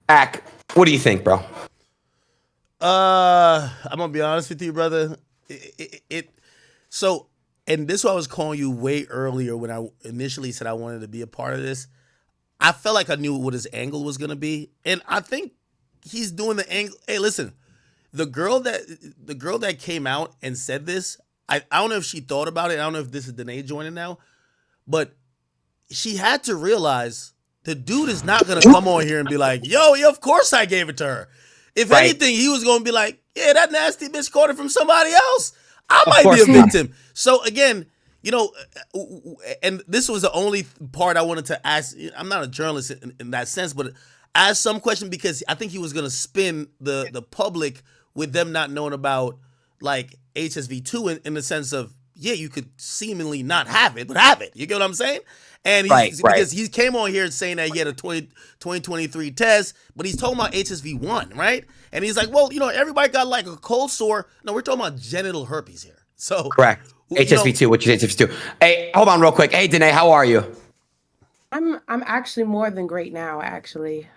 Ak, what do you think, bro? I'm gonna be honest with you, brother. So, and this is why I was calling you way earlier when I initially said I wanted to be a part of this. I felt like I knew what his angle was gonna be, and I think he's doing the angle. Hey, listen, the girl that came out and said this, I don't know if she thought about it. I don't know if this is Danae joining now, but she had to realize the dude is not gonna come on here and be like, "Yo, yeah, of course I gave it to her." If Right. anything, he was gonna be like, "Yeah, that nasty bitch caught it from somebody else. I Of might be a course not. victim." So again, you know, and this was the only part I wanted to ask. I'm not a journalist in that sense, but ask some question because I think he was gonna spin the public with them not knowing about like HSV2 in the sense of, yeah, you could seemingly not have it, but have it. You get what I'm saying? And Right, he's right. because he came on here saying that he had a 2023 test, but he's talking about HSV1, right? And he's like, well, everybody got like a cold sore. No, we're talking about genital herpes here. So, Correct. you know, HSV2, which is HSV2. Hey, hold on real quick. Hey, Danae, how are you? I'm actually more than great now, actually.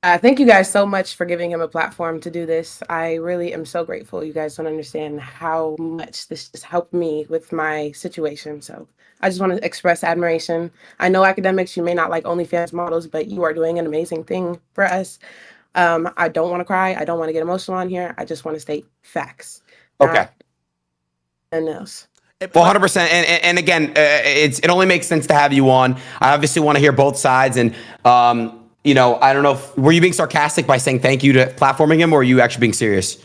Thank you guys so much for giving him a platform to do this. I really am so grateful. You guys don't understand how much this just helped me with my situation. So I just want to express admiration. I know academics, you may not like OnlyFans models, but you are doing an amazing thing for us. I don't want to cry. I don't want to get emotional on here. I just want to state facts, Okay. not anything else. Well, 100%. And again, it only makes sense to have you on. I obviously want to hear both sides. And, I don't know were you being sarcastic by saying thank you to platforming him, or are you actually being serious?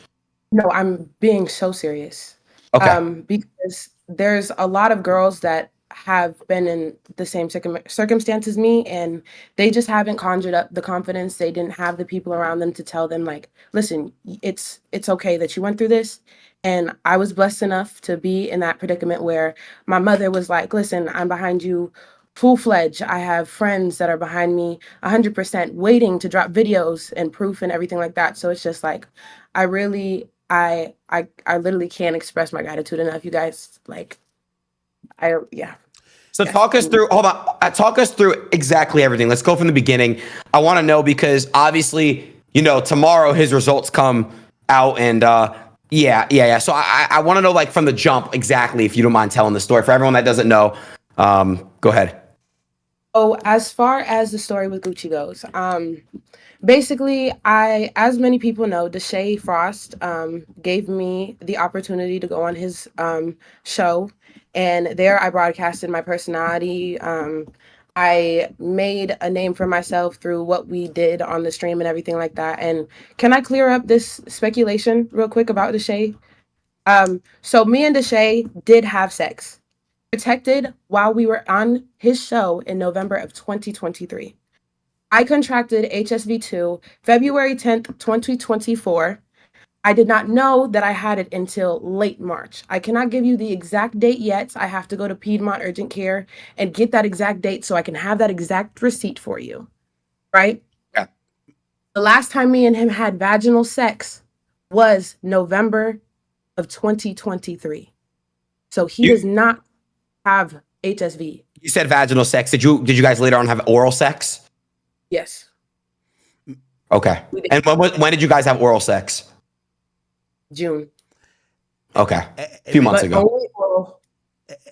No, I'm being so serious. Okay. Because there's a lot of girls that have been in the same circumstance as me, and they just haven't conjured up the confidence. They didn't have the people around them to tell them, like, listen, it's okay that you went through this. And I was blessed enough to be in that predicament where my mother was like, listen, I'm behind you full-fledged. I have friends that are behind me 100% waiting to drop videos and proof and everything like that. So it's just like, I really, I literally can't express my gratitude enough. You guys, like, yeah. So Yes. talk us through, hold on, talk us through exactly everything. Let's go from the beginning. I want to know because obviously, tomorrow his results come out and yeah. So I want to know like from the jump exactly, if you don't mind telling the story for everyone that doesn't know. Go ahead. Oh, as far as the story with Gucci goes, basically, as many people know, Deshae Frost gave me the opportunity to go on his show, and there I broadcasted my personality. I made a name for myself through what we did on the stream and everything like that. And can I clear up this speculation real quick about Deshae? So me and Deshae did have sex, protected while we were on his show in November of 2023. I contracted HSV2 February 10th, 2024. I did not know that I had it until late March. I cannot give you the exact date yet. I have to go to Piedmont Urgent Care and get that exact date so I can have that exact receipt for you, right? Yeah. The last time me and him had vaginal sex was November of 2023. So he does not have HSV. You said vaginal sex. Did you guys later on have oral sex? Yes. Okay. And when did you guys have oral sex? June. Okay. A few months But ago. only oral.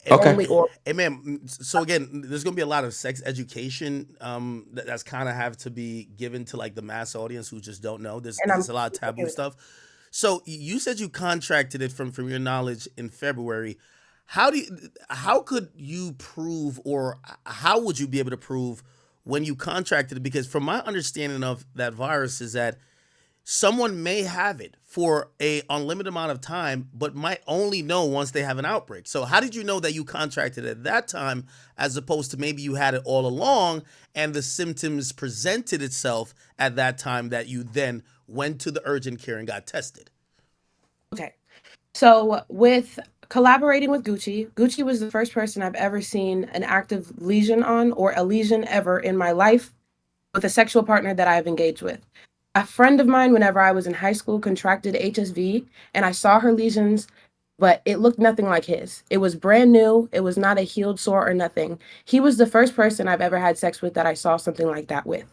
Okay. Only oral. Hey man, so again, there's gonna be a lot of sex education that's kind of have to be given to like the mass audience who just don't know. There's a lot of taboo stuff. So you said you contracted it from your knowledge in February. How could you prove, or how would you be able to prove when you contracted it? Because from my understanding of that virus is that someone may have it for a unlimited amount of time, but might only know once they have an outbreak. So how did you know that you contracted at that time, as opposed to maybe you had it all along and the symptoms presented itself at that time that you then went to the urgent care and got tested? Okay. So with collaborating with Gucci, Gucci was the first person I've ever seen an active lesion on, or a lesion ever in my life, with a sexual partner that I've engaged with. A friend of mine, whenever I was in high school, contracted HSV, and I saw her lesions but it looked nothing like his. It was brand new. It was not a healed sore or nothing. He was the first person I've ever had sex with that I saw something like that with.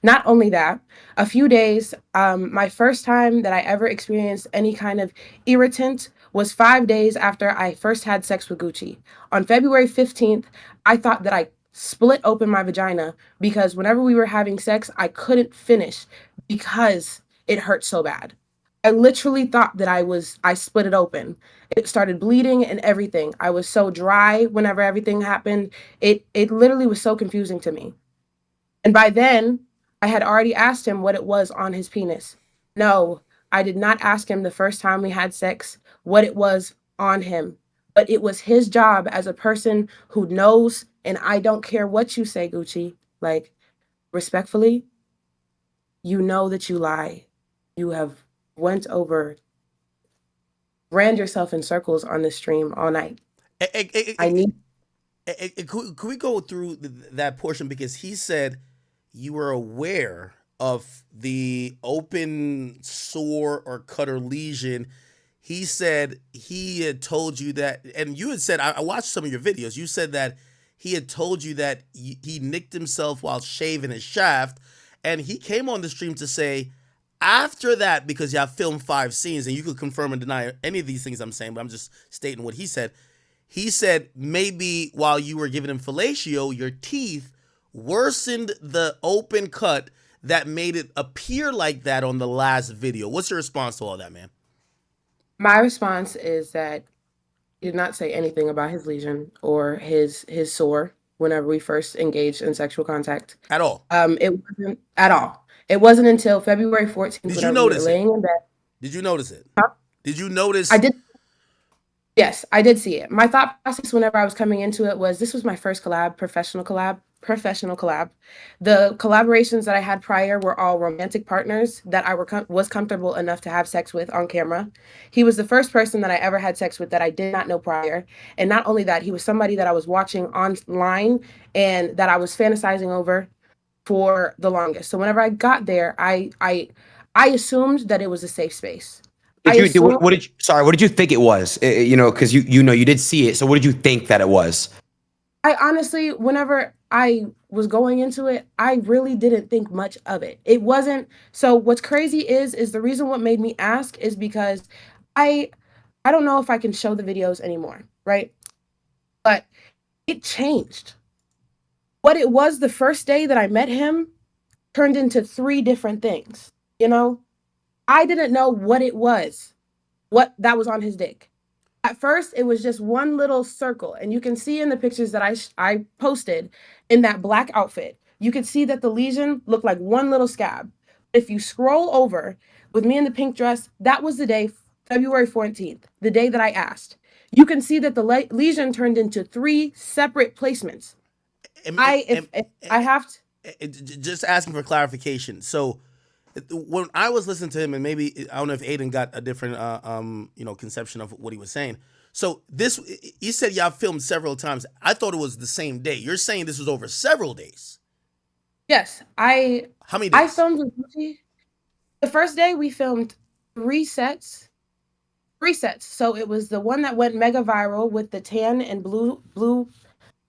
Not only that, a few days, my first time that I ever experienced any kind of irritant was 5 days after I first had sex with Gucci. On February 15th, I thought that I split open my vagina because whenever we were having sex, I couldn't finish because it hurt so bad. I literally thought that I split it open. It started bleeding and everything. I was so dry whenever everything happened. It literally was so confusing to me. And by then, I had already asked him what it was on his penis. No, I did not ask him the first time we had sex what it was on him. But it was his job as a person who knows, and I don't care what you say, Gucci. Like, respectfully, you know that you lie. You have ran yourself in circles on the stream all night. I need. Could we go through that portion, because he said you were aware of the open sore or cut or lesion. He said he had told you that, and you had said, I watched some of your videos. You said that he had told you that he nicked himself while shaving his shaft, and he came on the stream to say after that, because y'all filmed 5 scenes, and you could confirm and deny any of these things I'm saying, but I'm just stating what he said. He said maybe while you were giving him fellatio, your teeth worsened the open cut that made it appear like that on the last video. What's your response to all that, man? My response is that he did not say anything about his lesion or his sore whenever we first engaged in sexual contact. At all? It wasn't at all. It wasn't until February 14th Did you whenever we were notice it? laying in bed. Did you notice it? Huh? Did you notice? I did. Yes, I did see it. My thought process whenever I was coming into it was this was my first collab, professional collab. The collaborations that I had prior were all romantic partners that I was comfortable enough to have sex with on camera. He was the first person that I ever had sex with that I did not know prior. And not only that, he was somebody that I was watching online and that I was fantasizing over for the longest. So whenever I got there, I assumed that it was a safe space. What did you think it was? You know, because you know you did see it. So what did you think that it was? I honestly, whenever I was going into it, I really didn't think much of it. It wasn't. So what's crazy is the reason what made me ask is because I don't know if I can show the videos anymore, right? But it changed. What it was the first day that I met him turned into 3 different things. You know, I didn't know what it was, what that was on his dick. At first, it was just one little circle, and you can see in the pictures that I posted in that black outfit, you could see that the lesion looked like one little scab. If you scroll over with me in the pink dress, that was the day, February 14th, the day that I asked. You can see that the lesion turned into 3 separate placements. I have to. Just asking for clarification. So when I was listening to him, and maybe I don't know if Aiden got a different conception of what he was saying. So this, he said y'all filmed several times. I thought it was the same day. You're saying this was over several days. Yes, How many days? I filmed with Gucci. The first day we filmed 3 sets. 3 sets. So it was the one that went mega viral with the tan and blue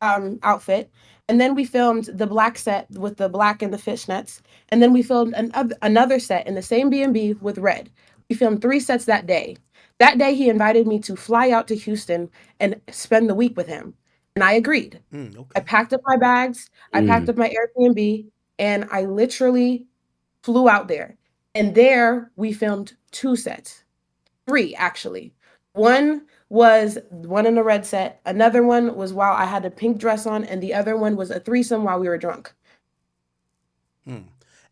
outfit. And then we filmed the black set with the black and the fishnets. And then we filmed another set in the same B&B with red. We filmed 3 sets that day. That day, he invited me to fly out to Houston and spend the week with him. And I agreed. Okay. I packed up my bags. I packed up my Airbnb. And I literally flew out there. And there, we filmed 2 sets. 3, actually. One was one in the red set. Another one was while I had a pink dress on, and the other one was a threesome while we were drunk.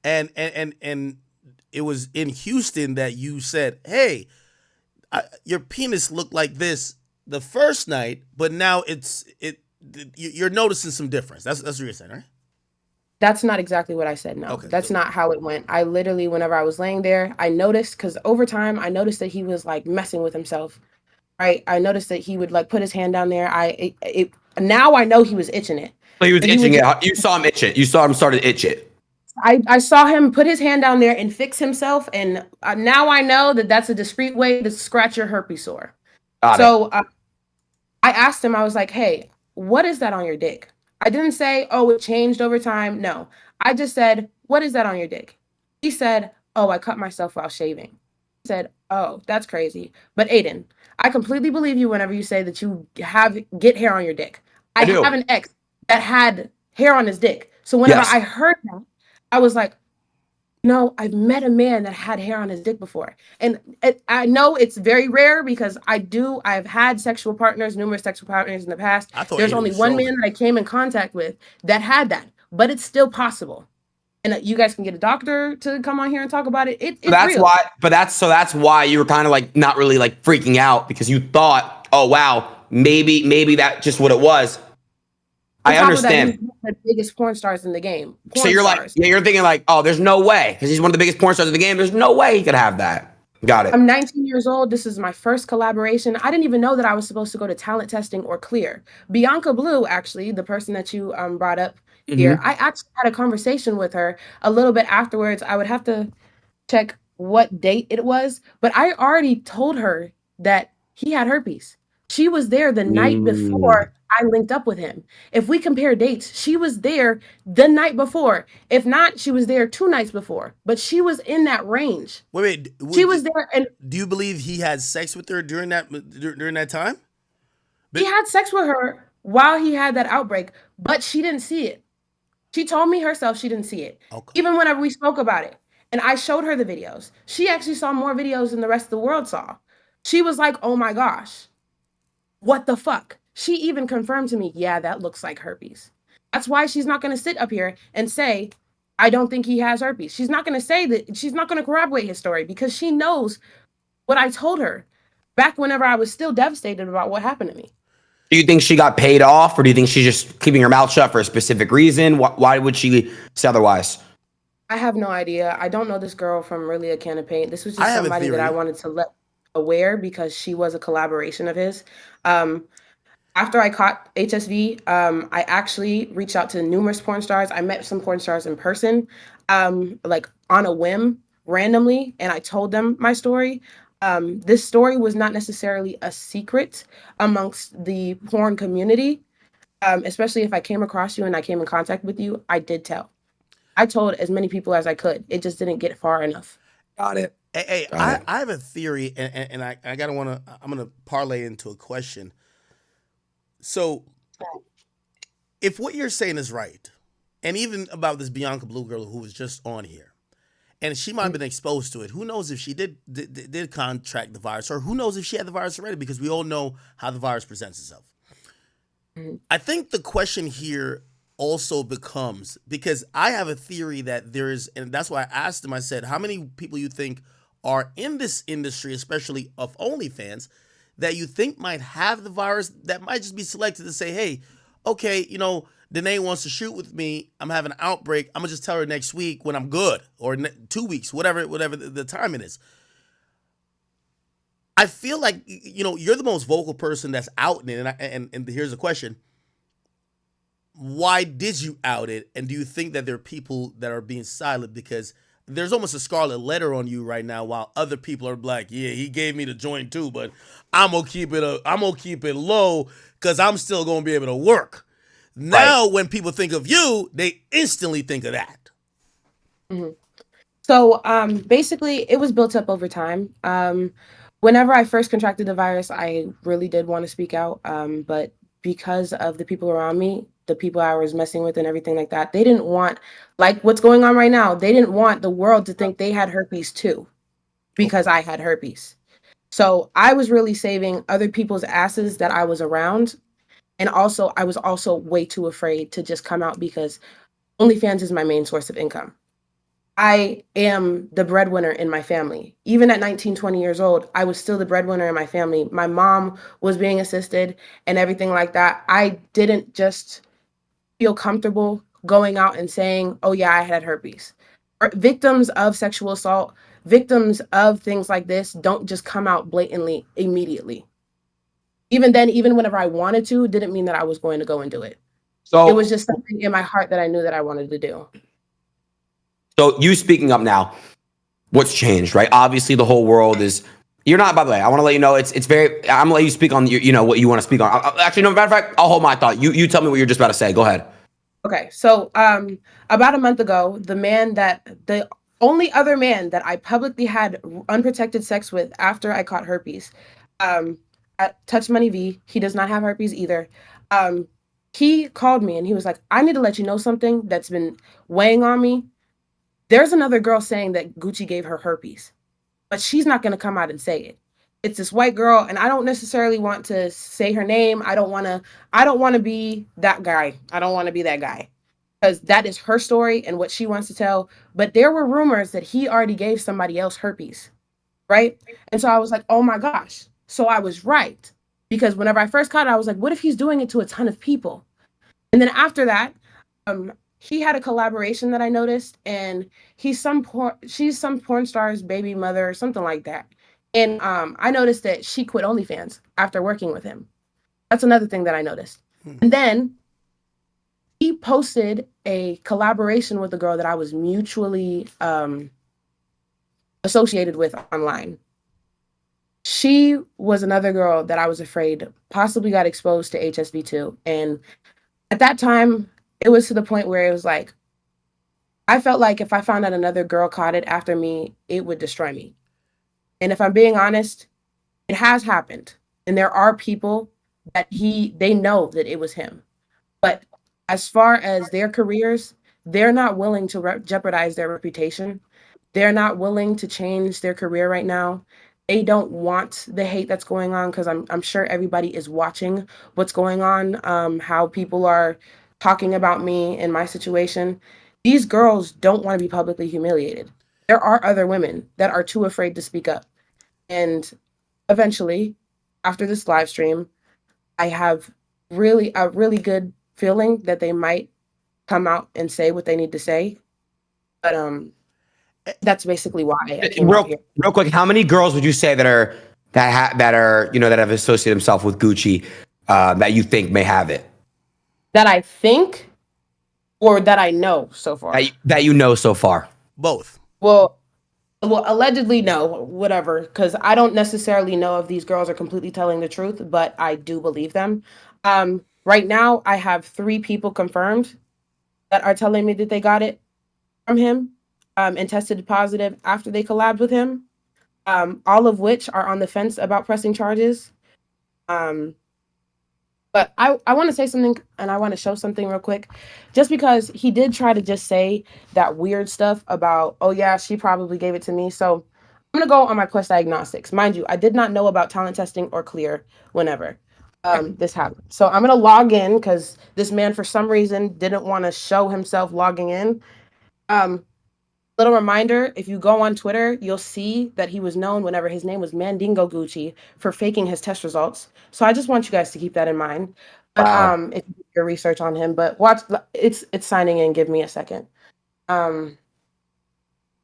And it was in Houston that you said, "Hey, your penis looked like this the first night, but now you're noticing some difference." That's what you're saying, right? That's not exactly what I said. No, Okay, that's not how it went. I literally, whenever I was laying there, I noticed, because over time, I noticed that he was like messing with himself. Right? I noticed that he would like put his hand down there. Now I know he was itching it. So he was itching it. You saw him itch it. You saw him start to itch it. I saw him put his hand down there and fix himself, and now I know that that's a discreet way to scratch your herpes sore. Got it. So I asked him, I was like, hey, what is that on your dick? I didn't say, oh, it changed over time. No, I just said, what is that on your dick? He said, oh, I cut myself while shaving. I said, oh, that's crazy. But Aiden, I completely believe you whenever you say that you get hair on your dick. I I have do. an ex that had hair on his dick. So whenever Yes. I heard that, I was like, no, I've met a man that had hair on his dick before. And I know it's very rare because I've had sexual partners, numerous sexual partners in the past. I thought There's Aiden only was one man trolling. that I came in contact with that had that, but it's still possible. And you guys can get a doctor to come on here and talk about it. So It's that's real. why, but that's why you were kind of like not really like freaking out because you thought, oh wow, maybe that's just what it was. On I top of that, he's understand. one of the biggest porn stars in the game. So Porn you're like, stars. yeah, you're thinking like, oh, there's no way because he's one of the biggest porn stars in the game. There's no way he could have that. Got it. I'm 19 years old. This is my first collaboration. I didn't even know that I was supposed to go to talent testing or clear. Bianca Blue, actually, the person that you brought up here, Mm-hmm. I actually had a conversation with her a little bit afterwards. I would have to check what date it was, but I already told her that he had herpes. She was there the night Mm. before I linked up with him. If we compare dates, she was there the night before. If not, she was there 2 nights before, but she was in that range. Wait, She was there, and do you believe he had sex with her during that time? he But had sex with her while he had that outbreak, but she didn't see it. She told me herself she didn't see it, okay. even whenever we spoke about it. And I showed her the videos. She actually saw more videos than the rest of the world saw. She was like, oh my gosh, what the fuck? She even confirmed to me, yeah, that looks like herpes. That's why she's not going to sit up here and say, I don't think he has herpes. She's not going to say that. She's not going to corroborate his story because she knows what I told her back whenever I was still devastated about what happened to me. Do you think she got paid off, or do you think she's just keeping her mouth shut for a specific reason? Why would she say otherwise? I have no idea. I don't know this girl from really a can of paint. This was I just have a somebody that I theory. wanted to let aware because she was a collaboration of his. Um, After I caught HSV, I actually reached out to numerous porn stars. I met some porn stars in person, like on a whim, randomly, and I told them my story. This story was not necessarily a secret amongst the porn community, especially if I came across you and I came in contact with you. I did tell. I told as many people as I could. It just didn't get far enough. Got it. Hey, Got it. I have a theory, and I gotta wanna I'm gonna parlay into a question. So if what you're saying is right, and even about this Bianca Blue girl who was just on here, and she might have been exposed to it. Who knows if she did contract the virus, or who knows if she had the virus already? Because we all know how the virus presents itself. Mhm. I think the question here also becomes, because I have a theory that there's, and that's why I asked him. I said, how many people you think are in this industry, especially of OnlyFans, that you think might have the virus, that might just be selected to say, hey, okay, Danae wants to shoot with me. I'm having an outbreak. I'm gonna just tell her next week when I'm good, or 2 weeks, whatever the time it is. I feel like you're the most vocal person that's out in it, and here's a question: why did you out it? And do you think that there are people that are being silent because there's almost a scarlet letter on you right now, while other people are like, yeah, he gave me the joint too, but I'm gonna keep it low because I'm still gonna be able to work. Right. Now, when people think of you, they instantly think of that. Mhm. So basically, it was built up over time. Whenever I first contracted the virus, I really did want to speak out. But because of the people around me, the people I was messing with and everything like that, they didn't want, like what's going on right now, they didn't want the world to think they had herpes too, Okay. because I had herpes. So I was really saving other people's asses that I was around. And also, I was also way too afraid to just come out because OnlyFans is my main source of income. I am the breadwinner in my family. Even at 19, 20 years old, I was still the breadwinner in my family. My mom was being assisted and everything like that. I didn't just feel comfortable going out and saying, oh, yeah, I had herpes. Victims of sexual assault, victims of things like this don't just come out blatantly immediately. Even then, even whenever I wanted to, didn't mean that I was going to go and do it. It was So, just something in my heart that I knew that I wanted to do. so you speaking up now, what's changed, right? Obviously, the whole world is, You're not, by the way. I want to let you know it's very. I'm gonna let you speak on what you want to speak on. Actually, no. Matter of fact, I'll hold my thought. You tell me what you're just about to say. Go ahead. Okay, so about a month ago, the only other man that I publicly had unprotected sex with after I caught herpes, at Touch Money V, he does not have herpes either. He called me and he was like, "I need to let you know something that's been weighing on me. There's another girl saying that Gucci gave her herpes, but she's not going to come out and say it. It's this white girl, and I don't necessarily want to say her name. I don't want to be that guy. I don't want to be that guy because that is her story and what she wants to tell. But there were rumors that he already gave somebody else herpes, right? And so I was like, oh my gosh. So I was right because whenever I first caught it, I was like, what if he's doing it to a ton of people? And then after that, he had a collaboration that I noticed, and she's some porn star's baby mother or something like that. And I noticed that she quit OnlyFans after working with him. That's another thing that I noticed. And then he posted a collaboration with a girl that I was mutually associated with online. She was another girl that I was afraid possibly got exposed to HSV2. And at that time, it was to the point where it was like, I felt like if I found out another girl caught it after me, it would destroy me. And if I'm being honest, it has happened. And there are people that they know that it was him. But as far as their careers, they're not willing to jeopardize their reputation. They're not willing to change their career right now. They don't want the hate that's going on because I'm sure everybody is watching what's going on, how people are talking about me and my situation. These girls don't want to be publicly humiliated. There are other women that are too afraid to speak up. And eventually, after this live stream, I have a really good feeling that they might come out and say what they need to say. But that's basically why I came out here. Real quick, how many girls would you say that have associated themselves with Gucci that you think may have it? That I think, or that I know so far. That you know so far. Both. Well, allegedly, no, whatever, because I don't necessarily know if these girls are completely telling the truth, but I do believe them. Right now, I have 3 people confirmed that are telling me that they got it from him and tested positive after they collabed with him, all of which are on the fence about pressing charges. But I want to say something and I want to show something real quick. Just because he did try to just say that weird stuff about, oh yeah, she probably gave it to me. So I'm going to go on my Quest Diagnostics. Mind you, I did not know about talent testing or clear whenever this happened. So I'm going to log in because this man, for some reason, didn't want to show himself logging in. Little reminder, if you go on Twitter, you'll see that he was known whenever his name was Mandingo Gucci for faking his test results. So I just want you guys to keep that in mind. But Wow. if you do your research on him, but watch, it's signing in. Give me a second. But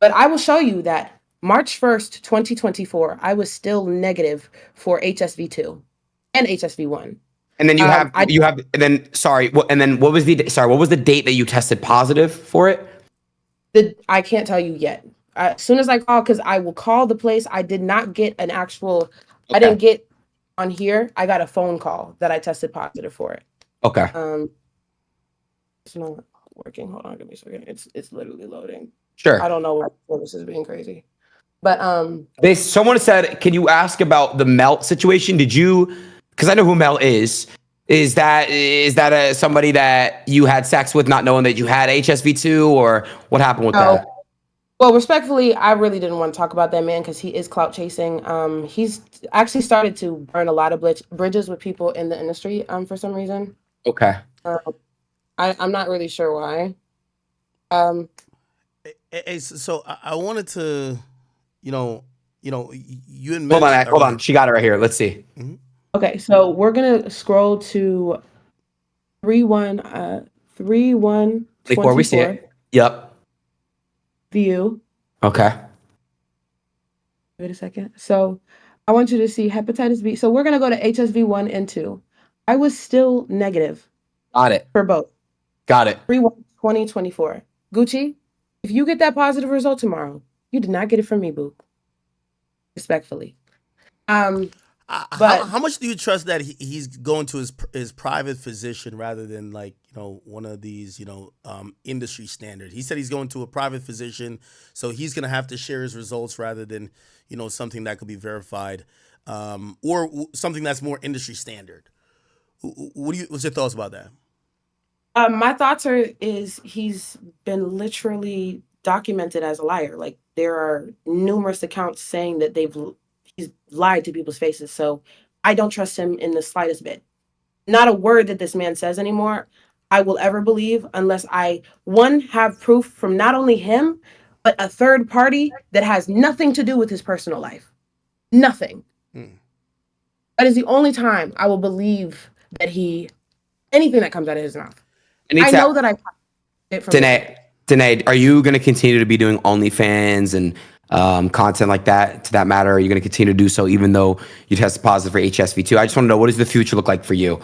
I will show you that March 1st, 2024, I was still negative for HSV2 and HSV1. And then what was the date that you tested positive for it? I can't tell you yet. As soon as I call, because I will call the place. I did not get an actual, I didn't get on here. I got a phone call that I tested positive for it. Okay. It's not working. Hold on, give me a second. It's literally loading. Sure. I don't know why this is being crazy. But someone said, can you ask about the Melt situation? Because I know who Melt is. Is that somebody that you had sex with not knowing that you had HSV2, or what happened with that? Well, respectfully, I really didn't want to talk about that man because he is clout chasing. He's actually started to burn a lot of bridges with people in the industry for some reason. Okay. I'm not really sure why. So I wanted to, you had mentioned. Hold on. She got it right here. Let's see. Mm-hmm. Okay, so we're gonna scroll to 3/1/24. Before we see it. Yep. View. Okay. Wait a second. So I want you to see hepatitis B. So we're gonna go to HSV1 and 2. I was still negative. Got it. For both. Got it. 3/1/2024. Gucci, if you get that positive result tomorrow, you did not get it from me, boo. Respectfully. But How much do you trust that he's going to his private physician rather than like one of these industry standard? He said he's going to a private physician, so he's gonna have to share his results rather than something that could be verified, or something that's more industry standard. What's your thoughts about that? my thoughts is he's been literally documented as a liar. Like there are numerous accounts saying that he's lied to people's faces. So I don't trust him in the slightest bit. Not a word that this man says anymore I will ever believe unless I one have proof from not only him but a third party that has nothing to do with his personal life. Nothing. Hmm. That is the only time I will believe that anything that comes out of his mouth. I Anita, know that I it from this man. Danae, are you going to continue to be doing OnlyFans and content like that? To that matter, are you going to continue to do so even though you tested positive for HSV2? I just want to know, what does the future look like for you?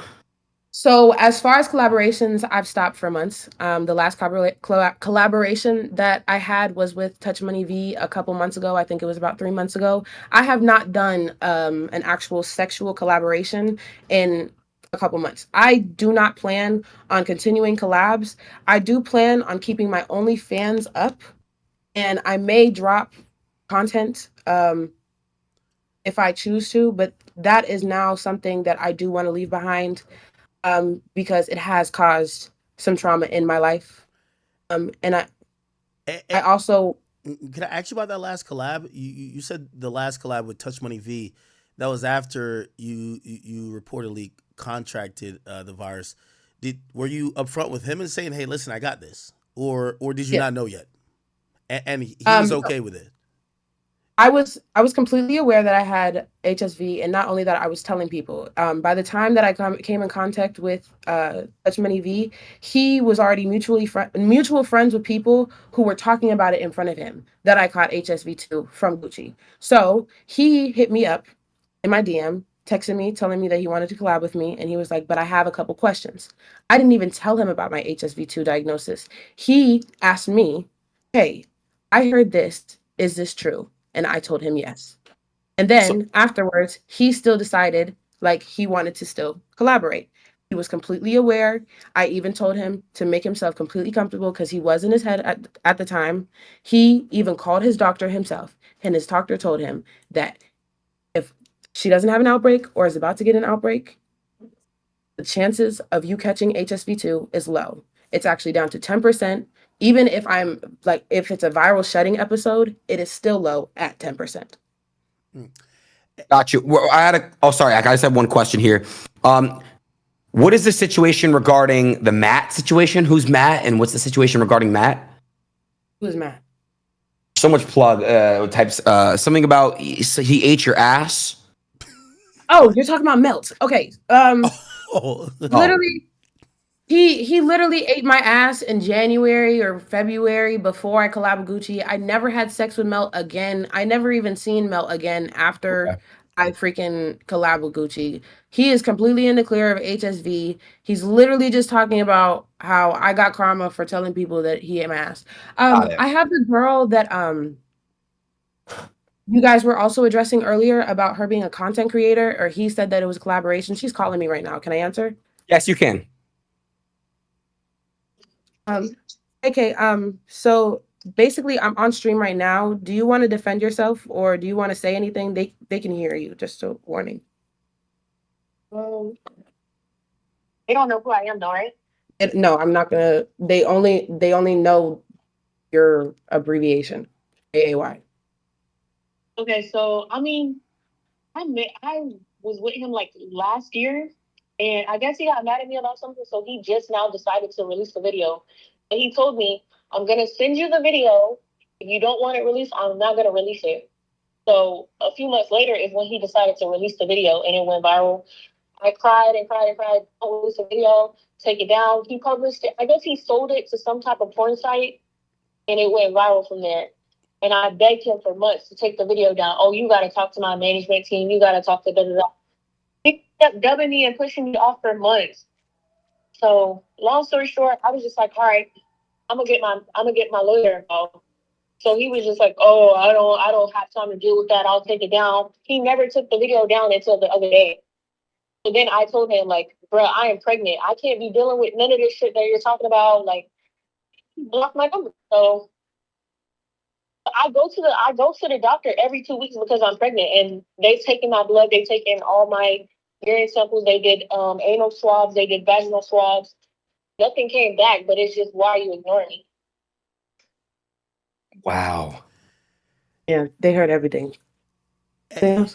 So as far as collaborations, I've stopped for months. The last collaboration that I had was with Touch Money V a couple months ago. I think it was about 3 months ago. I have not done an actual sexual collaboration in a couple months. I do not plan on continuing collabs. I do plan on keeping my OnlyFans up, and I may drop content if I choose to, but that is now something that I do want to leave behind because it has caused some trauma in my life. And I And, also, can I ask you about that last collab? You said the last collab with Touch Money V. That was after you reportedly contracted the virus. Were you upfront with him and saying, "Hey, listen, I got this," or did you yeah, not know yet? And he was no, okay with it. I was completely aware that I had HSV, and not only that, I was telling people. By the time that I came in contact with Touch Money V, he was already mutual friends with people who were talking about it in front of him that I caught HSV2 from Gucci. So he hit me up in my DM, texting me, telling me that he wanted to collab with me, and he was like, "But I have a couple questions." I didn't even tell him about my HSV2 diagnosis. He asked me, "Hey, I heard this. Is this true?" And I told him yes. And So, then afterwards, he still decided like he wanted to still collaborate. He was completely aware. I even told him to make himself completely comfortable because he was in his head at the time. He even called his doctor himself, and his doctor told him that if she doesn't have an outbreak or is about to get an outbreak, the chances of you catching HSV2 is low. It's actually down to 10%. Even if it's a viral shedding episode, it is still low at 10%. got you. Sorry, I just have one question here. What is the situation regarding the Matt situation? Who's Matt, and what's the situation regarding Matt? Who's Matt? So much plug types. Something about he ate your ass. Oh, you're talking about Melt. Okay. Oh, Oh, Literally, he literally ate my ass in January or February before I collabed with Gucci. I never had sex with Melt again. I never even seen Melt again after okay. I freaking collabed with Gucci. He is completely in the clear of HSV. He's literally just talking about how I got karma for telling people that he ate my ass. Got it. I have the girl that you guys were also addressing earlier about her being a content creator, or he said that it was a collaboration. She's calling me right now. Can I answer? Yes, you can. Um, okay, so basically I'm on stream right now. Do you want to defend yourself or do you want to say anything? They can hear you, just a warning. Um, they don't know who I am though, right? No, I'm not gonna they only know your abbreviation. AAY. Okay, so I mean, I was with him like last year, and I guess he got mad at me about something, so he just now decided to release the video. And he told me, "I'm gonna send you the video. If you don't want it released, I'm not gonna release it." So a few months later is when he decided to release the video, and it went viral. I cried and cried and cried. Don't release the video. Take it down. He published it. I guess he sold it to some type of porn site, and it went viral from there. And I begged him for months to take the video down. Oh, you got to talk to my management team. You got to talk to da da da. He kept dubbing me and pushing me off for months. So long story short, I was just like, all right, I'm gonna get my lawyer involved. So he was just like, "Oh, I don't have time to deal with that. I'll take it down." He never took the video down until the other day. So then I told him, like, "Bro, I am pregnant. I can't be dealing with none of this shit that you're talking about." Like, he blocked my number. So I go to the doctor every 2 weeks because I'm pregnant, and they've taken my blood. They've taken all my urine samples. They did anal swabs. They did vaginal swabs. Nothing came back, but it's just, why are you ignoring me? Wow. Yeah, they heard everything. Hey,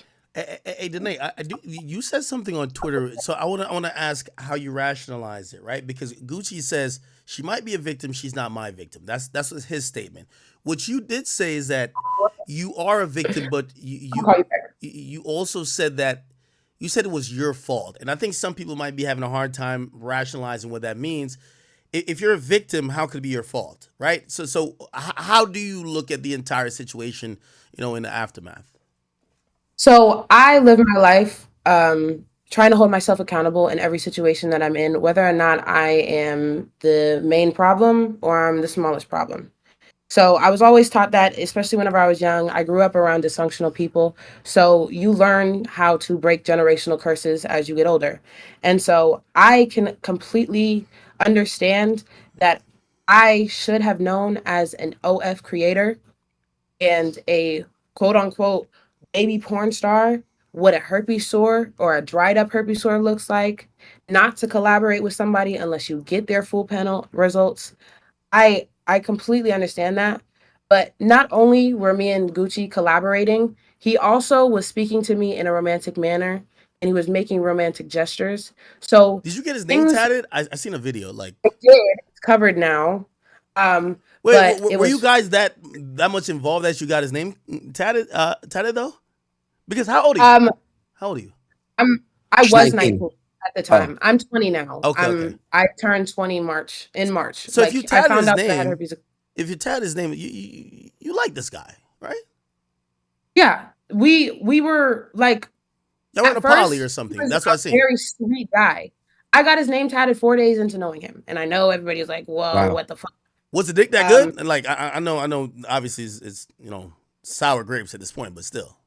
Danae, you said something on Twitter, so I want to ask how you rationalize it, right? Because Gucci says she might be a victim, she's not my victim. That's his statement. What you did say is that you are a victim, but you also said that you said it was your fault, and I think some people might be having a hard time rationalizing what that means. If you're a victim, how could it be your fault, right? So how do you look at the entire situation, in the aftermath? So I live my life trying to hold myself accountable in every situation that I'm in, whether or not I am the main problem or I'm the smallest problem. So I was always taught that, especially whenever I was young. I grew up around dysfunctional people. So you learn how to break generational curses as you get older. And so I can completely understand that I should have known as an OF creator and a quote unquote baby porn star what a herpes sore or a dried up herpes sore looks like, not to collaborate with somebody unless you get their full panel results. I completely understand that. But not only were me and Gucci collaborating, he also was speaking to me in a romantic manner and he was making romantic gestures. So Did you get his name things tatted? I seen a video. Like, I did, it's covered now. wait, But it were you was guys that much involved that you got his name tatted? Tatted though? Because how old are you? um How old are you? I She's was 19. 19 at the Oh, time. I'm 20 now. Okay. I turned 20 in March. So if you Like I tatted found his out that I had name, herpes. you like this guy, right? Yeah, we were like Y'all were in at a poly first or he something. was That's what I a seen. very sweet guy. I got his name tatted 4 days into knowing him, and I know everybody's like, "Whoa, wow. what the fuck?" Was the dick that Um, good? And like, I know. Obviously, it's sour grapes at this point, but still.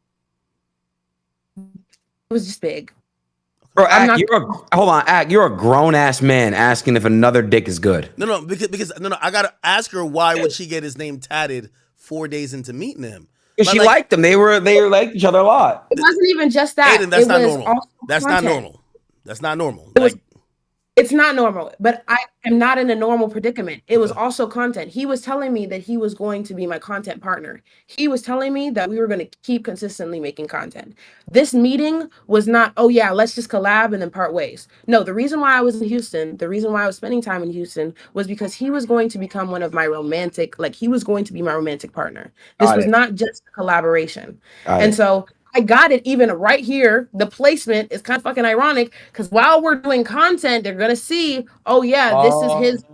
it was just big. Bro, I'm Ak, not. hold on, Ak, you're a grown ass man asking if another dick is good. No, because no, I gotta ask her why would she get his name tatted 4 days into meeting him? Because Like, she like liked them. They liked each other a lot. It wasn't even just that. Aiden, that's It not was normal. also That's not content. normal. That's not normal. It was Like, It's not normal, but I am not in a normal predicament. It was okay. also content. He was telling me that he was going to be my content partner. He was telling me that we were going to keep consistently making content. This meeting was not, oh yeah, let's just collab and then part ways. No, the reason why I was in Houston, the reason why I was spending time in Houston was because he was going to become one of my romantic, like he was going to be my romantic partner. This Got was it. not just a collaboration. Got And it. so I got it even right here. The placement is kind of fucking ironic because while we're doing content, they're gonna see, oh yeah, this is his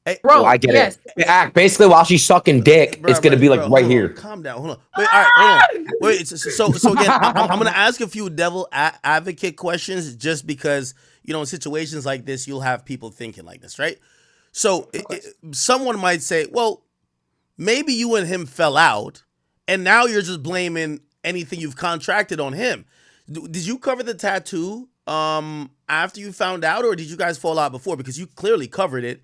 Hey, Oh, I bro. get Yes. it. Ak, basically, while she's sucking dick, it's gonna be like bro, right hold on, here. calm down, hold on. Wait, all right, hold on. Wait, so again, I'm gonna ask a few devil advocate questions just because in situations like this, you'll have people thinking like this, right? So someone might say, well, maybe you and him fell out, and now you're just blaming anything you've contracted on him. Did you cover the tattoo after you found out, or did you guys fall out before? Because you clearly covered it,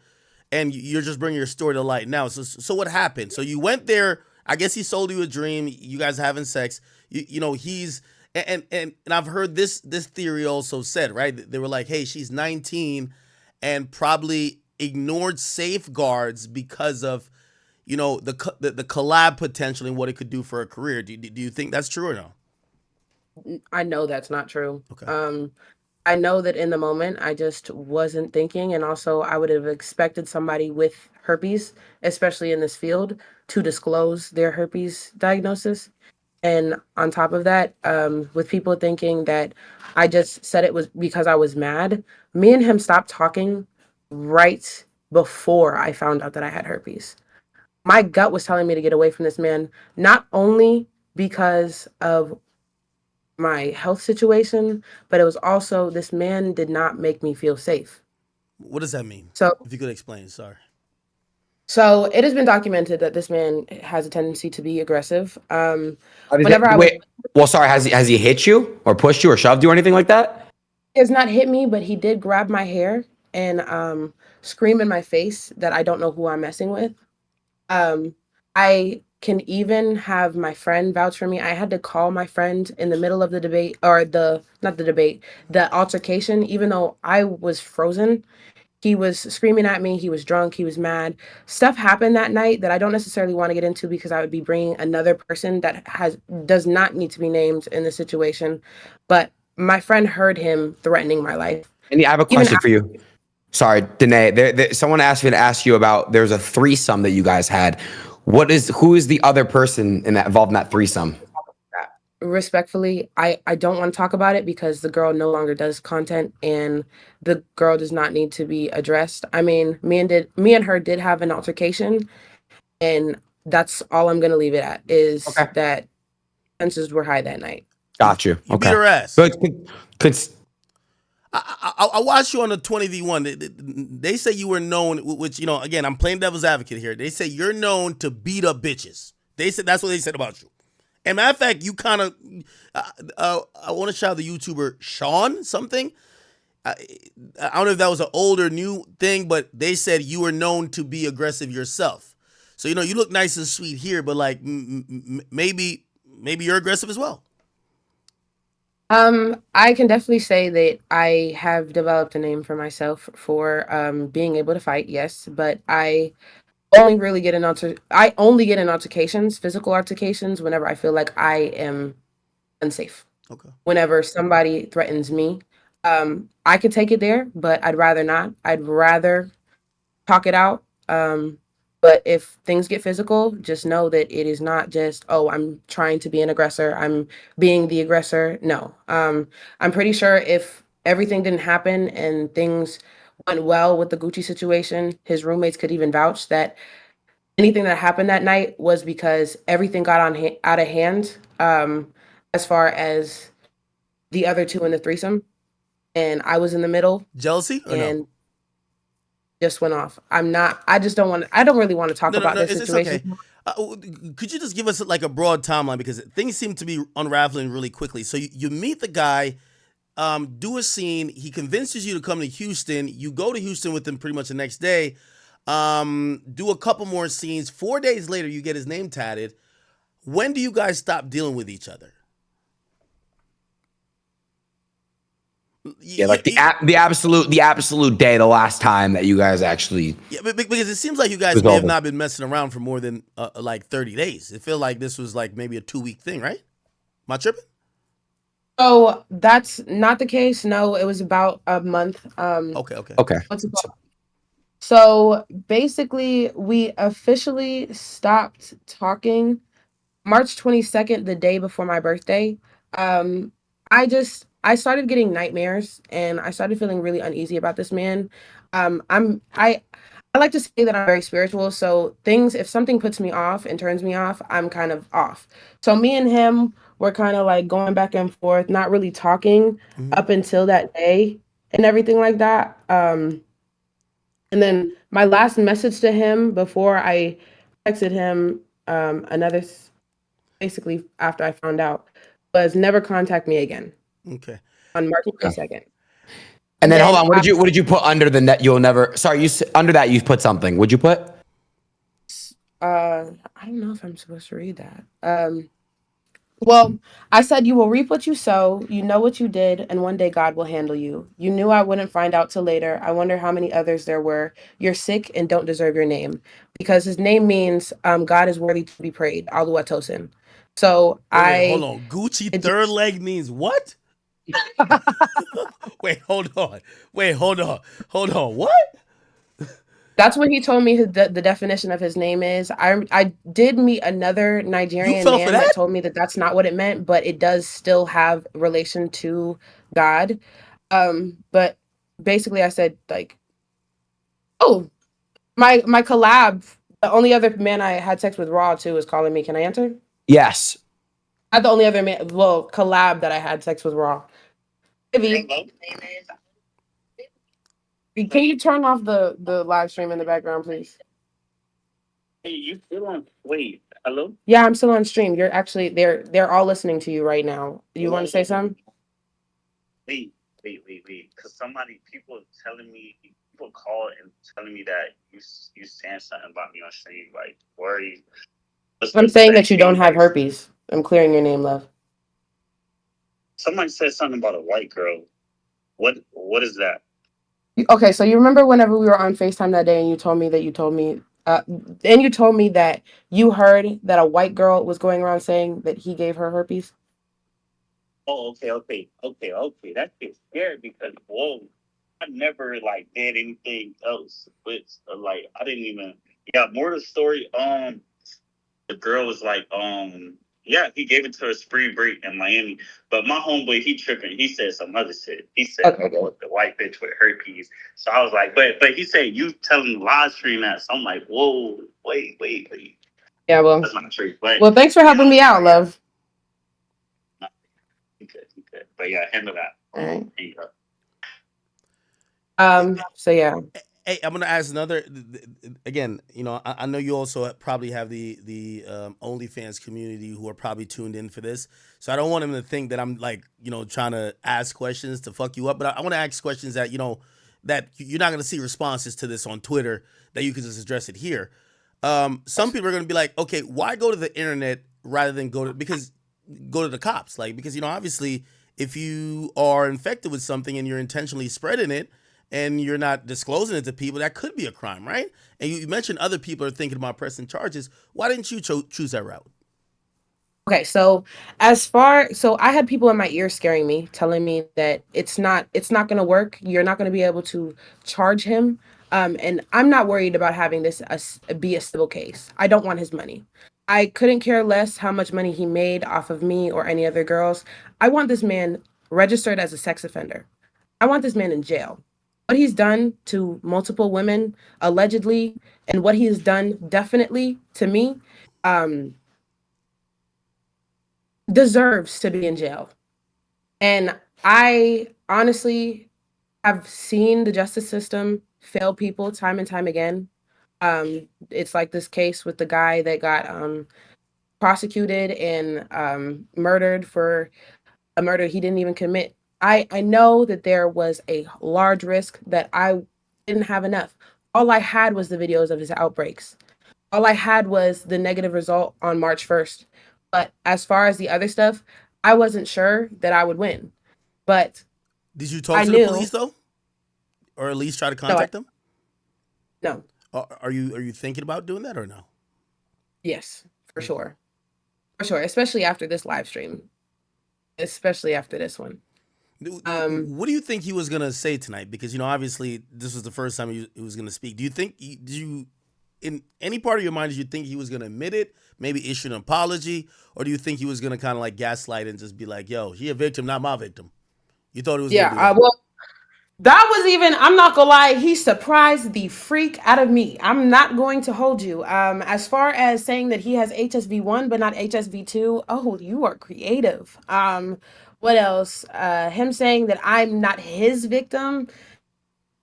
and you're just bringing your story to light now. So what happened? So you went there. I guess he sold you a dream. You guys having sex. He's and I've heard this theory also said, right? They were like, hey, she's 19 and probably ignored safeguards because of the collab potential and what it could do for her career. Do you think that's true or no? I know that's not true. Okay. I know that in the moment I just wasn't thinking, and also I would have expected somebody with herpes, especially in this field, to disclose their herpes diagnosis. And on top of that, with people thinking that I just said it was because I was mad, me and him stopped talking right before I found out that I had herpes. My gut was telling me to get away from this man, not only because of my health situation, but it was also this man did not make me feel safe. What does that mean? So If you could explain, sorry. So it has been documented that this man has a tendency to be aggressive. Whenever Wait, well, sorry, has he hit you or pushed you or shoved you or anything like that? he has not hit me, but he did grab my hair and scream in my face that I don't know who I'm messing with. I can even have my friend vouch for me. I had to call my friend in the middle of the debate, or not the debate, the altercation, even though I was frozen. He was screaming at me. He was drunk. He was mad. Stuff happened that night that I don't necessarily want to get into because I would be bringing another person that does not need to be named in the situation. But my friend heard him threatening my life. And I have a Even question for you. Sorry, Danae. Someone asked me to ask you about. There's a threesome that you guys had. Who is the other person involved in that threesome? respectfully, I don't want to talk about it because the girl no longer does content and the girl does not need to be addressed. I mean, me and her did have an altercation, and that's all I'm gonna leave it at is Okay. that tensions were high that night. Got you. You Okay. beat her ass. But I watched you on the 20v1. They say you were known, which, you know, again, I'm playing devil's advocate here. They say you're known to beat up bitches. They said that's what they said about you. And matter of fact, you kind of, I want to shout out the YouTuber Sean something. I don't know if that was an old or new thing, but they said you were known to be aggressive yourself. So, you know, you look nice and sweet here, but like maybe you're aggressive as well. I can definitely say that I have developed a name for myself for being able to fight, yes, but I only get in altercations, physical altercations, whenever I feel like I am unsafe. Okay. Whenever somebody threatens me, I could take it there, but I'd rather not. I'd rather talk it out. But if things get physical, just know that it is not just, oh, I'm trying to be an aggressor. I'm being the aggressor. No. I'm pretty sure if everything didn't happen and things went well with the Gucci situation, his roommates could even vouch that anything that happened that night was because everything got out of hand, as far as the other two in the threesome, and I was in the middle. Jealousy or and no? Just went off. I just don't want. I don't really want to talk about this situation. It's okay. Could you just give us like a broad timeline, because things seem to be unraveling really quickly. So you meet the guy, do a scene. He convinces you to come to Houston. You go to Houston with him pretty much the next day. Do a couple more scenes. 4 days later, you get his name tatted. When do you guys stop dealing with each other? yeah, like the absolute day, the last time that you guys actually. Yeah, because it seems like you guys may have not been messing around for more than like 30 days. It feels like this was like maybe a 2-week thing, right? Am I tripping? Oh, that's not the case. No, it was about a month. Okay. What's it called? So basically, we officially stopped talking March 22nd, the day before my birthday. Um, I started getting nightmares and I started feeling really uneasy about this man. I like to say that I'm very spiritual. So if something puts me off and turns me off, I'm kind of off. So me and him were kind of like going back and forth, not really talking up until that day and everything like that. And then my last message to him before I texted him, basically after I found out, was never contact me again. Okay. On March 22nd. And then hold on, what did you put under the net? You'll never. Sorry, under that you put something. What'd you put? I don't know if I'm supposed to read that. Well, I said, you will reap what you sow. You know what you did, and one day God will handle you. You knew I wouldn't find out till later. I wonder how many others there were. You're sick and don't deserve your name, because his name means God is worthy to be prayed. Aluatosin. So wait, hold on. Gucci3rdleg means what? Wait, hold on. What? That's what he told me the definition of his name is. I did meet another Nigerian man that told me that that's not what it meant, but it does still have relation to God. But basically I said like, oh, my collab, the only other man I had sex with raw too is calling me. Can I answer? Yes. Not the only other man, well, collab that I had sex with raw. Can you turn off the live stream in the background, please? Hey, you still on? Wait, hello? Yeah, I'm still on stream. You're actually they're all listening to you right now. You want to say something? Wait. Because people call and telling me that you saying something about me on stream. Like, worry. I'm saying that you don't have herpes. I'm clearing your name, love. Somebody said something about a white girl. What is that? Okay, so you remember whenever we were on FaceTime that day and you told me that you heard that a white girl was going around saying that he gave her herpes? Oh, okay. That gets scared because whoa, I never like did anything else. But like I didn't even. Yeah, more to the story. The girl was like, yeah, he gave it to her spring break in Miami. But my homeboy, he tripping. He said some other shit. He said, okay, the white bitch with herpes. So I was like, but he said you telling live stream that. So I'm like, whoa, wait. Yeah, well, that's not true. But well, thanks for helping me out, love. He could. But yeah, handle that. All right. Hey, So yeah. hey, I'm gonna ask another. Again, I know you also probably have the OnlyFans community who are probably tuned in for this. So I don't want them to think that I'm like trying to ask questions to fuck you up. But I want to ask questions that that you're not gonna see responses to this on Twitter that you can just address it here. Some people are gonna be like, okay, why go to the internet rather than go to the cops? Like because obviously if you are infected with something and you're intentionally spreading it and you're not disclosing it to people, that could be a crime, right? And you mentioned other people are thinking about pressing charges. Why didn't you choose that route? Okay, so I had people in my ear scaring me, telling me that it's not going to work. You're not going to be able to charge him. And I'm not worried about having this be a civil case. I don't want his money. I couldn't care less how much money he made off of me or any other girls. I want this man registered as a sex offender. I want this man in jail. What he's done to multiple women, allegedly, and what he has done definitely to me, um, deserves to be in jail. And I honestly have seen the justice system fail people time and time again. It's like this case with the guy that got prosecuted and murdered for a murder he didn't even commit. I know that there was a large risk that I didn't have enough. All I had was the videos of his outbreaks. All I had was the negative result on March 1st. But as far as the other stuff, I wasn't sure that I would win. But Did you talk I to the knew. police though, or at least try to No, contact them? no. Are you thinking about doing that or no? Yes, for Okay. sure. For sure. Especially after this live stream. Especially after this one. What do you think he was gonna say tonight? Because obviously this was the first time he was gonna speak. Do you think did you, in any part of your mind, did you think he was gonna admit it, maybe issue an apology, or do you think he was gonna kind of like gaslight and just be like, "Yo, he a victim, not my victim"? You thought he was gonna do that? Well, that was even, I'm not gonna lie, he surprised the freak out of me. I'm not going to hold you. As far as saying that he has HSV1 but not HSV2, oh, you are creative. What else? Him saying that I'm not his victim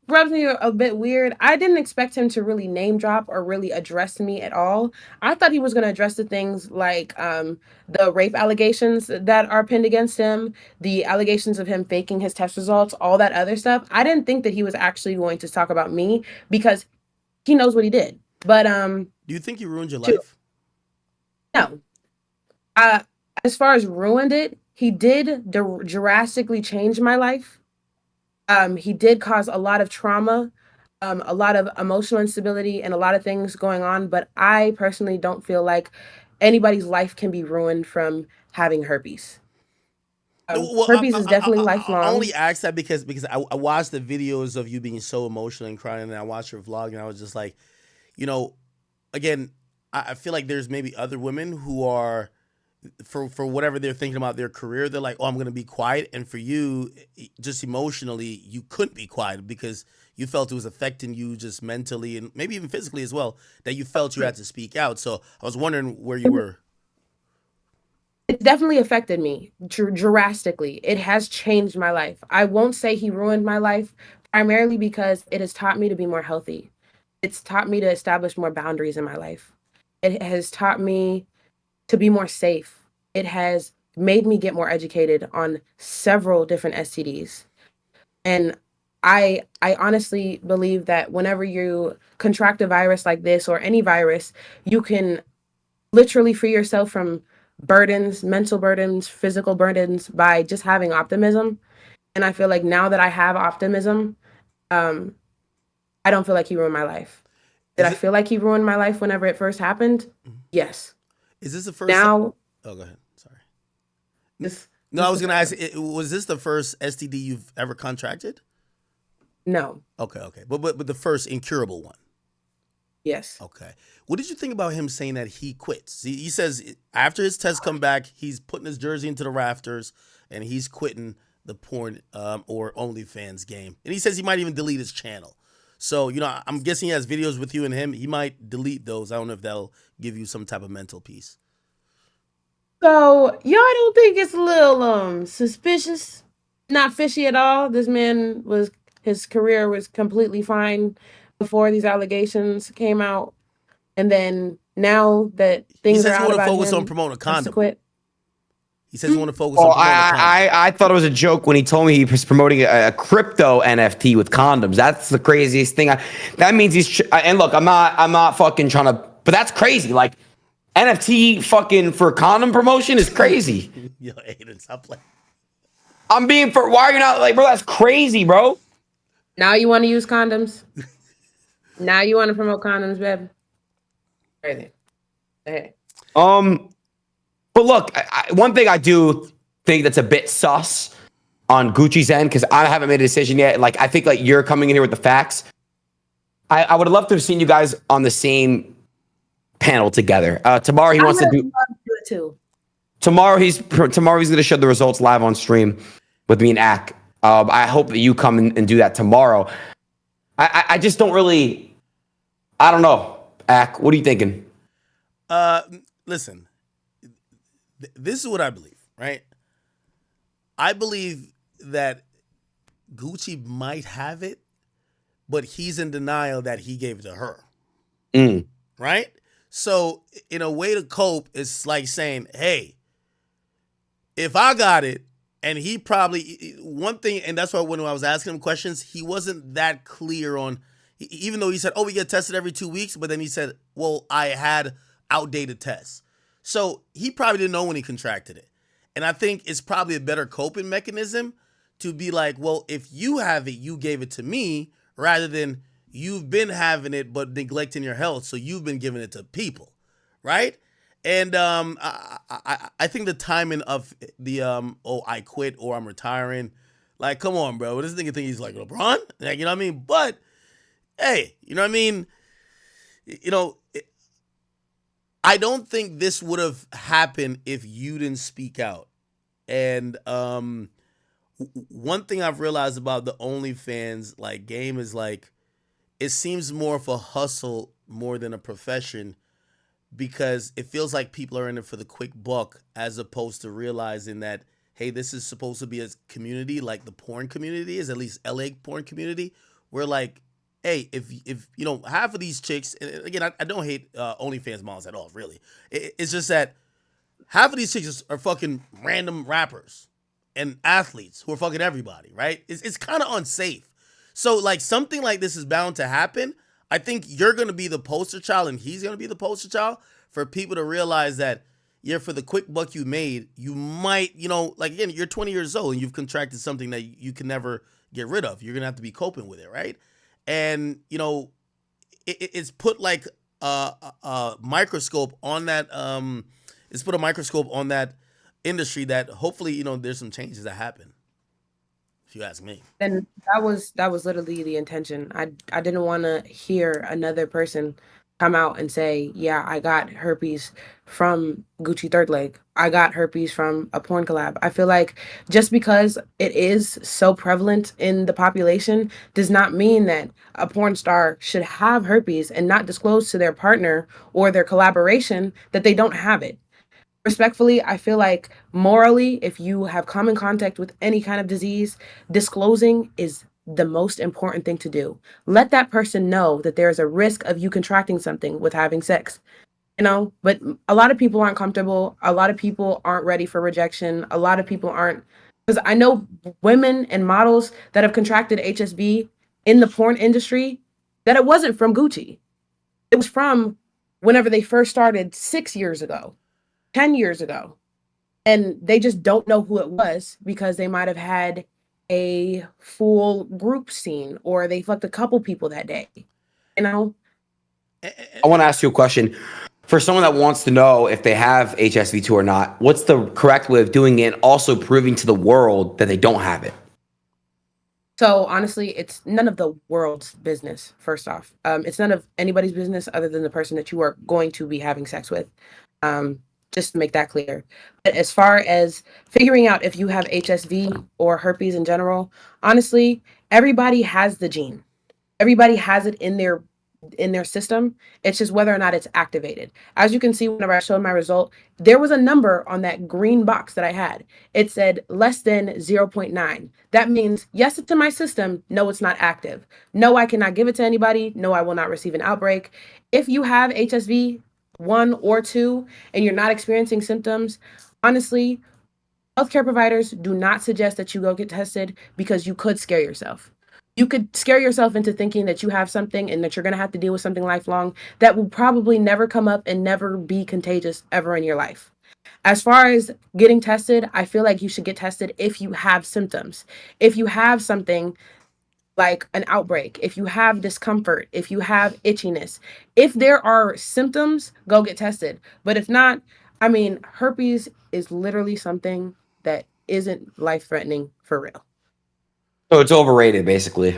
rubs me a bit weird. I didn't expect him to really name drop or really address me at all. I thought he was going to address the things like the rape allegations that are pinned against him, the allegations of him faking his test results, all that other stuff. I didn't think that he was actually going to talk about me because he knows what he did. But Do you think he ruined your shoot, life? no. Uh, as far as ruined it, he did drastically change my life. He did cause a lot of trauma, a lot of emotional instability, and a lot of things going on. But I personally don't feel like anybody's life can be ruined from having herpes. No, well, Herpes is definitely I lifelong. only asked that because I watched the videos of you being so emotional and crying, and I watched your vlog, and I was just like, you know, again, I feel like there's maybe other women who are for whatever they're thinking about their career, they're like, oh, I'm gonna be quiet, and for you, just emotionally, you couldn't be quiet because you felt it was affecting you just mentally and maybe even physically as well. That you felt you had to speak out. So I was wondering where you were. It definitely affected me drastically. It has changed my life. I won't say he ruined my life, primarily because it has taught me to be more healthy. It's taught me to establish more boundaries in my life. It has taught me to be more safe. It has made me get more educated on several different STDs. And I honestly believe that whenever you contract a virus like this or any virus, you can literally free yourself from burdens, mental burdens, physical burdens by just having optimism. And I feel like now that I have optimism, um, I don't feel like he ruined my life. Did I feel like he ruined my life whenever it first happened? Yes. Is this the first? Now, oh, go ahead. Sorry. No, I was gonna ask. Was this the first STD you've ever contracted? No. Okay. But the first incurable one. Yes. Okay. What did you think about him saying that he quits? He says after his tests come back, he's putting his jersey into the rafters and he's quitting the porn or OnlyFans game. And he says he might even delete his channel. So, I'm guessing he has videos with you and him. He might delete those. I don't know if that'll give you some type of mental peace. So, y'all don't think it's a little suspicious? Not fishy at all. This man his career was completely fine before these allegations came out. And then now that things are out about him, he says he want to focus on promoting a condom. Quit. He says he want to focus on promoting a condom. I thought it was a joke when he told me he was promoting a crypto NFT with condoms. That's the craziest thing. That means and look, I'm not fucking trying to, but that's crazy. Like NFT fucking for condom promotion is crazy. Yo, Aiden, stop playing. Why are you not like, bro? That's crazy, bro. Now you want to use condoms? Now you want to promote condoms, babe? Crazy. Hey. But look, one thing I do think that's a bit sus on Gucci's end, because I haven't made a decision yet. Like, I think like you're coming in here with the facts. I would have loved to have seen you guys on the same panel together. Tomorrow he wants to do it too. Tomorrow he's going to show the results live on stream with me and Ak. I hope that you come and do that tomorrow. I just don't really. I don't know, Ak. What are you thinking? Listen. This is what I believe, right? I believe that Gucci might have it, but he's in denial that he gave it to her. Right? So, in a way to cope, it's like saying, hey, if I got it, and he probably, one thing, and that's why when I was asking him questions, he wasn't that clear on, even though he said, oh, we get tested every 2 weeks, but then he said, well, I had outdated tests. So he probably didn't know when he contracted it. And I think it's probably a better coping mechanism to be like, well, if you have it, you gave it to me, rather than you've been having it but neglecting your health, so you've been giving it to people, right? And I think the timing of the I quit or I'm retiring, like, come on, bro. This nigga think he's like LeBron, like, you know what I mean? But hey, you know what I mean? I don't think this would have happened if you didn't speak out. And one thing I've realized about the OnlyFans like game is like, it seems more of a hustle more than a profession, because it feels like people are in it for the quick buck, as opposed to realizing that, hey, this is supposed to be a community like the porn community is, at least LA porn community, where like, hey, if half of these chicks, and again, I don't hate OnlyFans models at all, really. It's just that half of these chicks are fucking random rappers and athletes who are fucking everybody, right? It's kind of unsafe. So like something like this is bound to happen. I think you're going to be the poster child and he's going to be the poster child for people to realize that, yeah, for the quick buck you made, you might, like, again, you're 20 years old and you've contracted something that you can never get rid of. You're going to have to be coping with it, right? And, it's put like a microscope on that. It's put a microscope on that industry that hopefully, there's some changes that happen, if you ask me. And that was literally the intention. I didn't want to hear another person come out and say, yeah, I got herpes from Gucci3rdleg. I got herpes from a porn collab. I feel like just because it is so prevalent in the population does not mean that a porn star should have herpes and not disclose to their partner or their collaboration that they don't have it. Respectfully, I feel like morally, if you have come in contact with any kind of disease, disclosing is the most important thing to do. Let that person know that there is a risk of you contracting something with having sex. you know, but a lot of people aren't comfortable. A lot of people aren't ready for rejection. A lot of people aren't, because I know women and models that have contracted HSV in the porn industry, that it wasn't from Gucci. It was from whenever they first started 6 years ago, 10 years ago. And they just don't know who it was because they might have had a full group scene or they fucked a couple people that day, you know? I want to ask you a question. For someone that wants to know if they have HSV2 or not, what's the correct way of doing it, also proving to the world that they don't have it? So honestly, it's none of the world's business, first off. It's none of anybody's business other than the person that you are going to be having sex with. Um, just to make that clear. But as far as figuring out if you have HSV or herpes in general, honestly, everybody has the gene. Everybody has it in their system. It's just whether or not it's activated. As you can see, whenever I showed my result, there was a number on that green box that I had. It said less than 0.9. That means yes, it's in my system. No, it's not active. No, I cannot give it to anybody. No, I will not receive an outbreak. If you have HSV 1 or 2 and you're not experiencing symptoms, honestly, healthcare providers do not suggest that you go get tested because you could scare yourself. You could scare yourself into thinking that you have something and that you're going to have to deal with something lifelong that will probably never come up and never be contagious ever in your life. As far as getting tested, I feel like you should get tested if you have symptoms. If you have something like an outbreak, if you have discomfort, if you have itchiness, if there are symptoms, go get tested. But if not, I mean, herpes is literally something that isn't life threatening for real. So it's overrated, basically.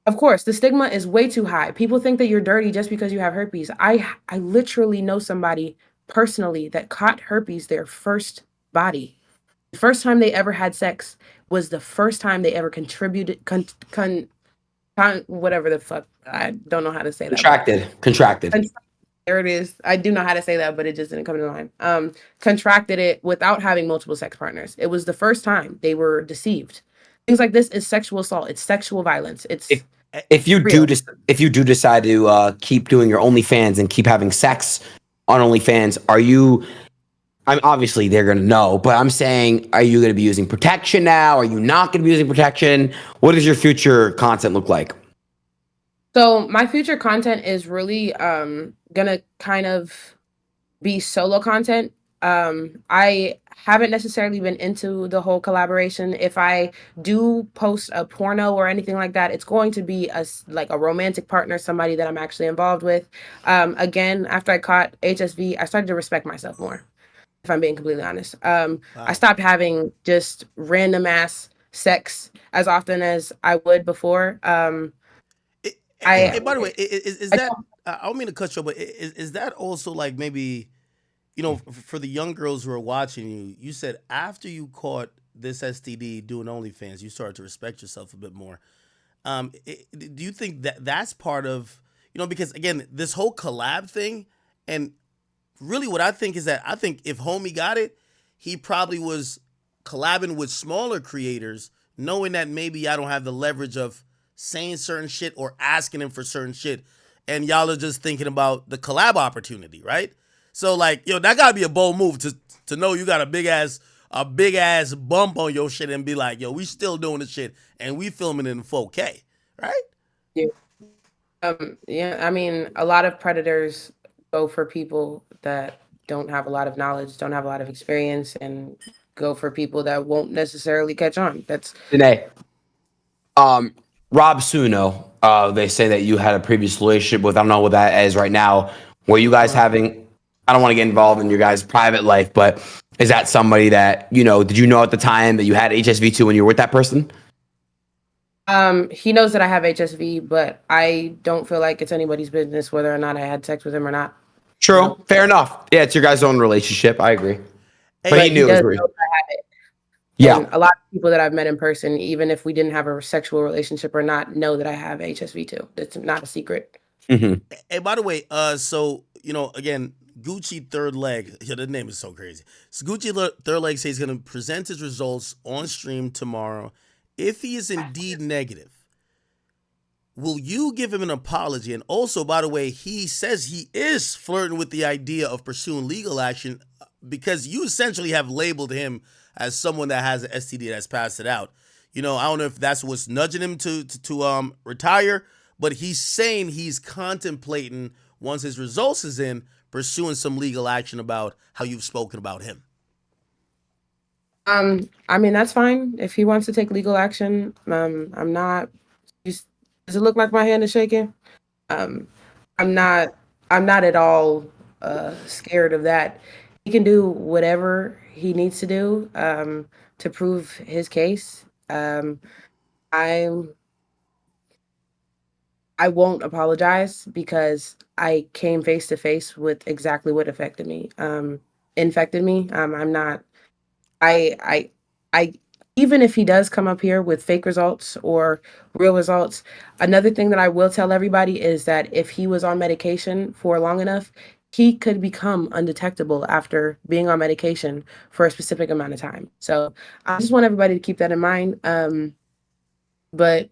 Of course, the stigma is way too high. People think that you're dirty just because you have herpes. I literally know somebody personally that caught herpes their first body. The first time they ever had sex was the first time they ever contributed whatever the fuck. I don't know how to say that. Contracted. There it is. I do know how to say that, but it just didn't come to mind. Contracted it without having multiple sex partners. It was the first time they were deceived. Things like this is sexual assault. It's sexual violence. It's If you real. if you do decide to keep doing your OnlyFans and keep having sex on OnlyFans, are you? I'm obviously they're gonna know, but I'm saying, are you gonna be using protection now? Are you not gonna be using protection? What does your future content look like? So my future content is really gonna kind of be solo content. I haven't necessarily been into the whole collaboration. If I do post a porno or anything like that, it's going to be like a romantic partner, somebody that I'm actually involved with. Again, after I caught HSV, I started to respect myself more, if I'm being completely honest. Wow. I stopped having just random ass sex as often as I would before. By the way, is that I don't mean to cut you, but is that also like maybe, you know, for the young girls who are watching you, you said after you caught this STD doing OnlyFans, you started to respect yourself a bit more. Do you think that that's part of, you know, because again, this whole collab thing, and really what I think is that I think if homie got it, he probably was collabing with smaller creators, knowing that maybe I don't have the leverage of saying certain shit or asking him for certain shit. And y'all are just thinking about the collab opportunity, right? So like, yo, that gotta be a bold move to know you got a big ass bump on your shit and be like, yo, we still doing this shit and we filming it in 4K, right? Yeah. Yeah, I mean, a lot of predators go for people that don't have a lot of knowledge, don't have a lot of experience, and go for people that won't necessarily catch on. That's Danae, Rob Suno, they say that you had a previous relationship with. I don't know what that is right now. Were you guys having? I don't want to get involved in your guys' private life, but is that somebody that you know? Did you know at the time that you had HSV2 when you were with that person? he knows that I have HSV, but I don't feel like it's anybody's business whether or not I had sex with him or not. True, You know? fair enough. Yeah, it's your guys' own relationship. I agree, but But he he knew it was does weird. know that I have it. Yeah. And a lot of people that I've met in person, even if we didn't have a sexual relationship or not, know that I have HSV too. It's not a secret. Mm-hmm. Hey, by the way, so you know, again, Gucci3rdleg, yeah, the name is so crazy. So Gucci3rdleg says he's gonna present his results on stream tomorrow. If he is indeed negative, will you give him an apology? And also, by the way, he says he is flirting with the idea of pursuing legal action because you essentially have labeled him as someone that has an STD that's passed it out. I don't know if that's what's nudging him to retire, but he's saying he's contemplating, once his results is in, pursuing some legal action about how you've spoken about him. I mean, that's fine if he wants to take legal action. I'm not. Does it look like my hand is shaking? Um, I'm not. I'm not at all scared of that. He can do whatever he needs to do to prove his case. I'm. I won't apologize because I came face to face with exactly what infected me. I'm not. I I even if he does come up here with fake results or real results, another thing that I will tell everybody is that if he was on medication for long enough, he could become undetectable after being on medication for a specific amount of time. So I just want everybody to keep that in mind. But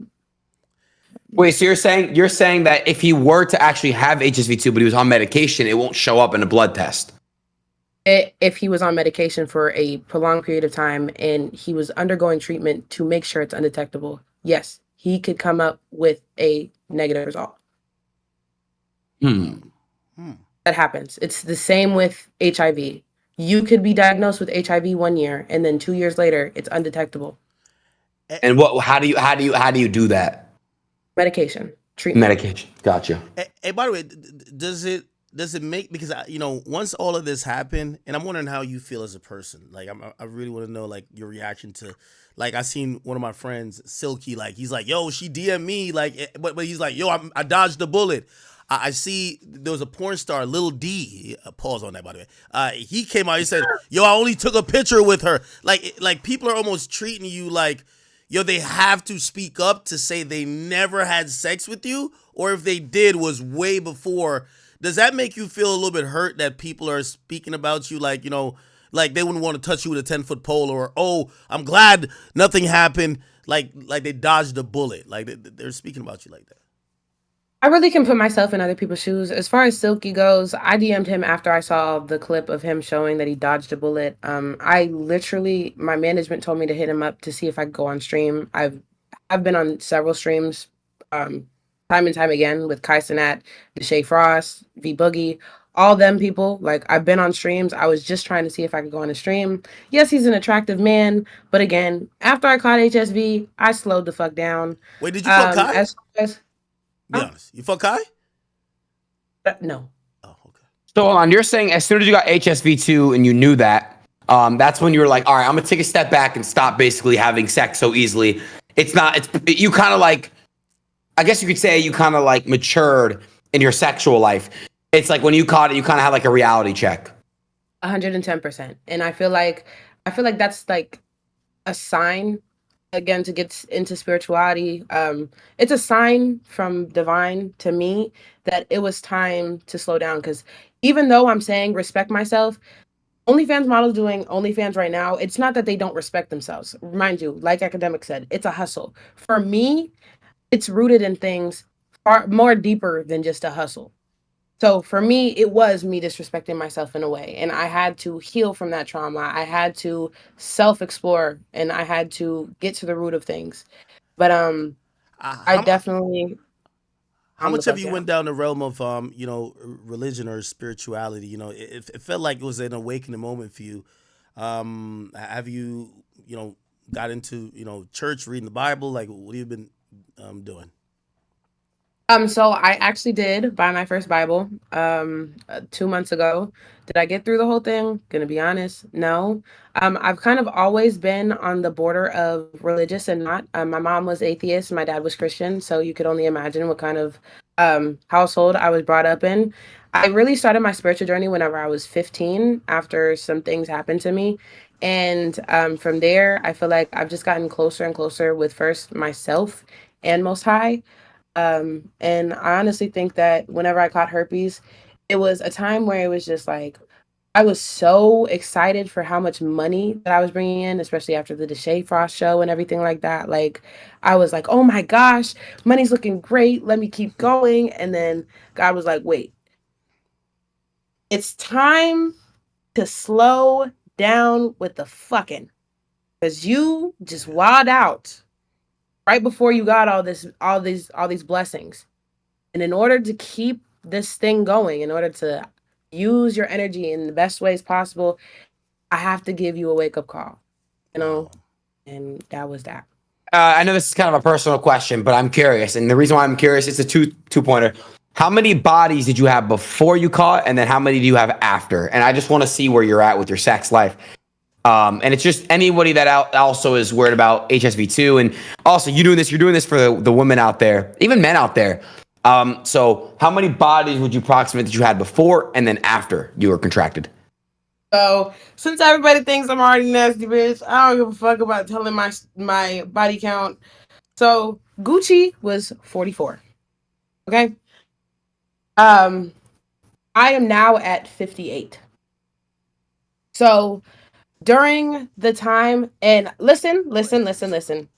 Wait, so you're saying that if he were to actually have HSV2, but he was on medication, it won't show up in a blood test? if he was on medication for a prolonged period of time and he was undergoing treatment to make sure it's undetectable, yes, he could come up with a negative result. That happens. It's the same with HIV. You could be diagnosed with HIV 1 year and then 2 years later it's undetectable. And how do you do that? Medication, treatment. Medication. Gotcha. Hey, by the way, does it make, because once all of this happened, and I'm wondering how you feel as a person. Like I really want to know like your reaction to, like I seen one of my friends, Silky, like he's like, yo, she DM'd me, like, but he's like, yo, I dodged the bullet. I see there was a porn star, Lil D. Pause on that, by the way. He came out. He said, "Yo, I only took a picture with her." Like people are almost treating you like, yo, they have to speak up to say they never had sex with you, or if they did, was way before. Does that make you feel a little bit hurt that people are speaking about you like, like they wouldn't want to touch you with a 10-foot pole, or, oh, I'm glad nothing happened, like they dodged a bullet, like they're speaking about you like that? I really can put myself in other people's shoes. As far as Silky goes, I DM'd him after I saw the clip of him showing that he dodged a bullet. I literally, my management told me to hit him up to see if I could go on stream. I've been on several streams, time and time again with Kai Cenat, Danae Frost, V Boogie, all them people. Like I've been on streams. I was just trying to see if I could go on a stream. Yes, he's an attractive man, but again, after I caught HSV, I slowed the fuck down. Wait, did you fuck Kai? As Be honest. You fuck Kai? no. Oh, okay. So hold on, you're saying as soon as you got HSV2 and you knew that, that's when you were like, all right, I'm gonna take a step back and stop basically having sex so easily. You kind of like, I guess you could say you kind of like matured in your sexual life. It's like when you caught it, you kind of had like a reality check. 110%. And I feel like that's like a sign, again, to get into spirituality. It's a sign from divine to me that it was time to slow down, because even though I'm saying respect myself, OnlyFans models doing OnlyFans right now, it's not that they don't respect themselves. Mind you, like Akademiks said, it's a hustle. For me, it's rooted in things far more deeper than just a hustle. So for me, it was me disrespecting myself in a way, and I had to heal from that trauma. I had to self-explore, and I had to get to the root of things. But I definitely. How much have you went down the realm of religion or spirituality? It felt like it was an awakening moment for you. Have you got into church, reading the Bible? Like, what have you been doing? So I actually did buy my first Bible 2 months ago. Did I get through the whole thing? Gonna be honest, no. I've kind of always been on the border of religious and not. My mom was atheist, my dad was Christian, so you could only imagine what kind of household I was brought up in. I really started my spiritual journey whenever I was 15, after some things happened to me. And from there, I feel like I've just gotten closer and closer with first myself and Most High. And I honestly think that whenever I caught herpes, it was a time where it was just like, I was so excited for how much money that I was bringing in, especially after the Deshae Frost show and everything like that. Like, I was like, oh my gosh, money's looking great. Let me keep going. And then God was like, wait, it's time to slow down with the fucking, because you just wild out right before you got all these blessings. And in order to keep this thing going, in order to use your energy in the best ways possible, I have to give you a wake up call, Wow. and that was that. I know this is kind of a personal question, but I'm curious, and the reason why I'm curious, it's a two pointer. How many bodies did you have before you caught, and then how many do you have after? And I just want to see where you're at with your sex life. And it's just anybody that also is worried about HSV2, and also you're doing this for the women out there, even men out there. So how many bodies would you approximate that you had before and then after you were contracted? So since everybody thinks I'm already nasty, bitch, I don't give a fuck about telling my body count. So Gucci was 44. Okay. I am now at 58. So during the time, and listen.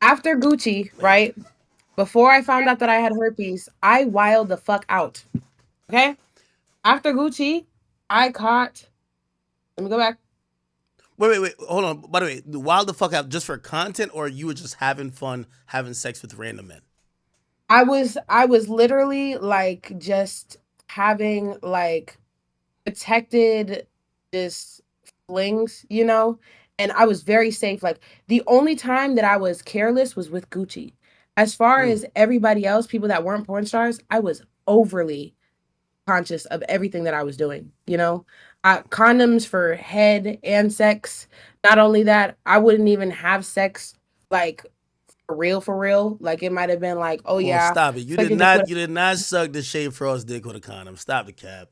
After Gucci, right? Before I found out that I had herpes, I wild the fuck out. Okay? After Gucci, I caught. Let me go back. Wait. Hold on. By the way, wild the fuck out just for content, or you were just having fun having sex with random men? I was literally like just having like protected just flings, and I was very safe. Like the only time that I was careless was with Gucci. As far as everybody else, people that weren't porn stars, I was overly conscious of everything that I was doing, condoms for head and sex. Not only that, I wouldn't even have sex like for real. Like it might have been like, oh Well, yeah, stop it. You so I did can just not. put. You did not suck the Shea Frost dick with a condom. Stop the cap.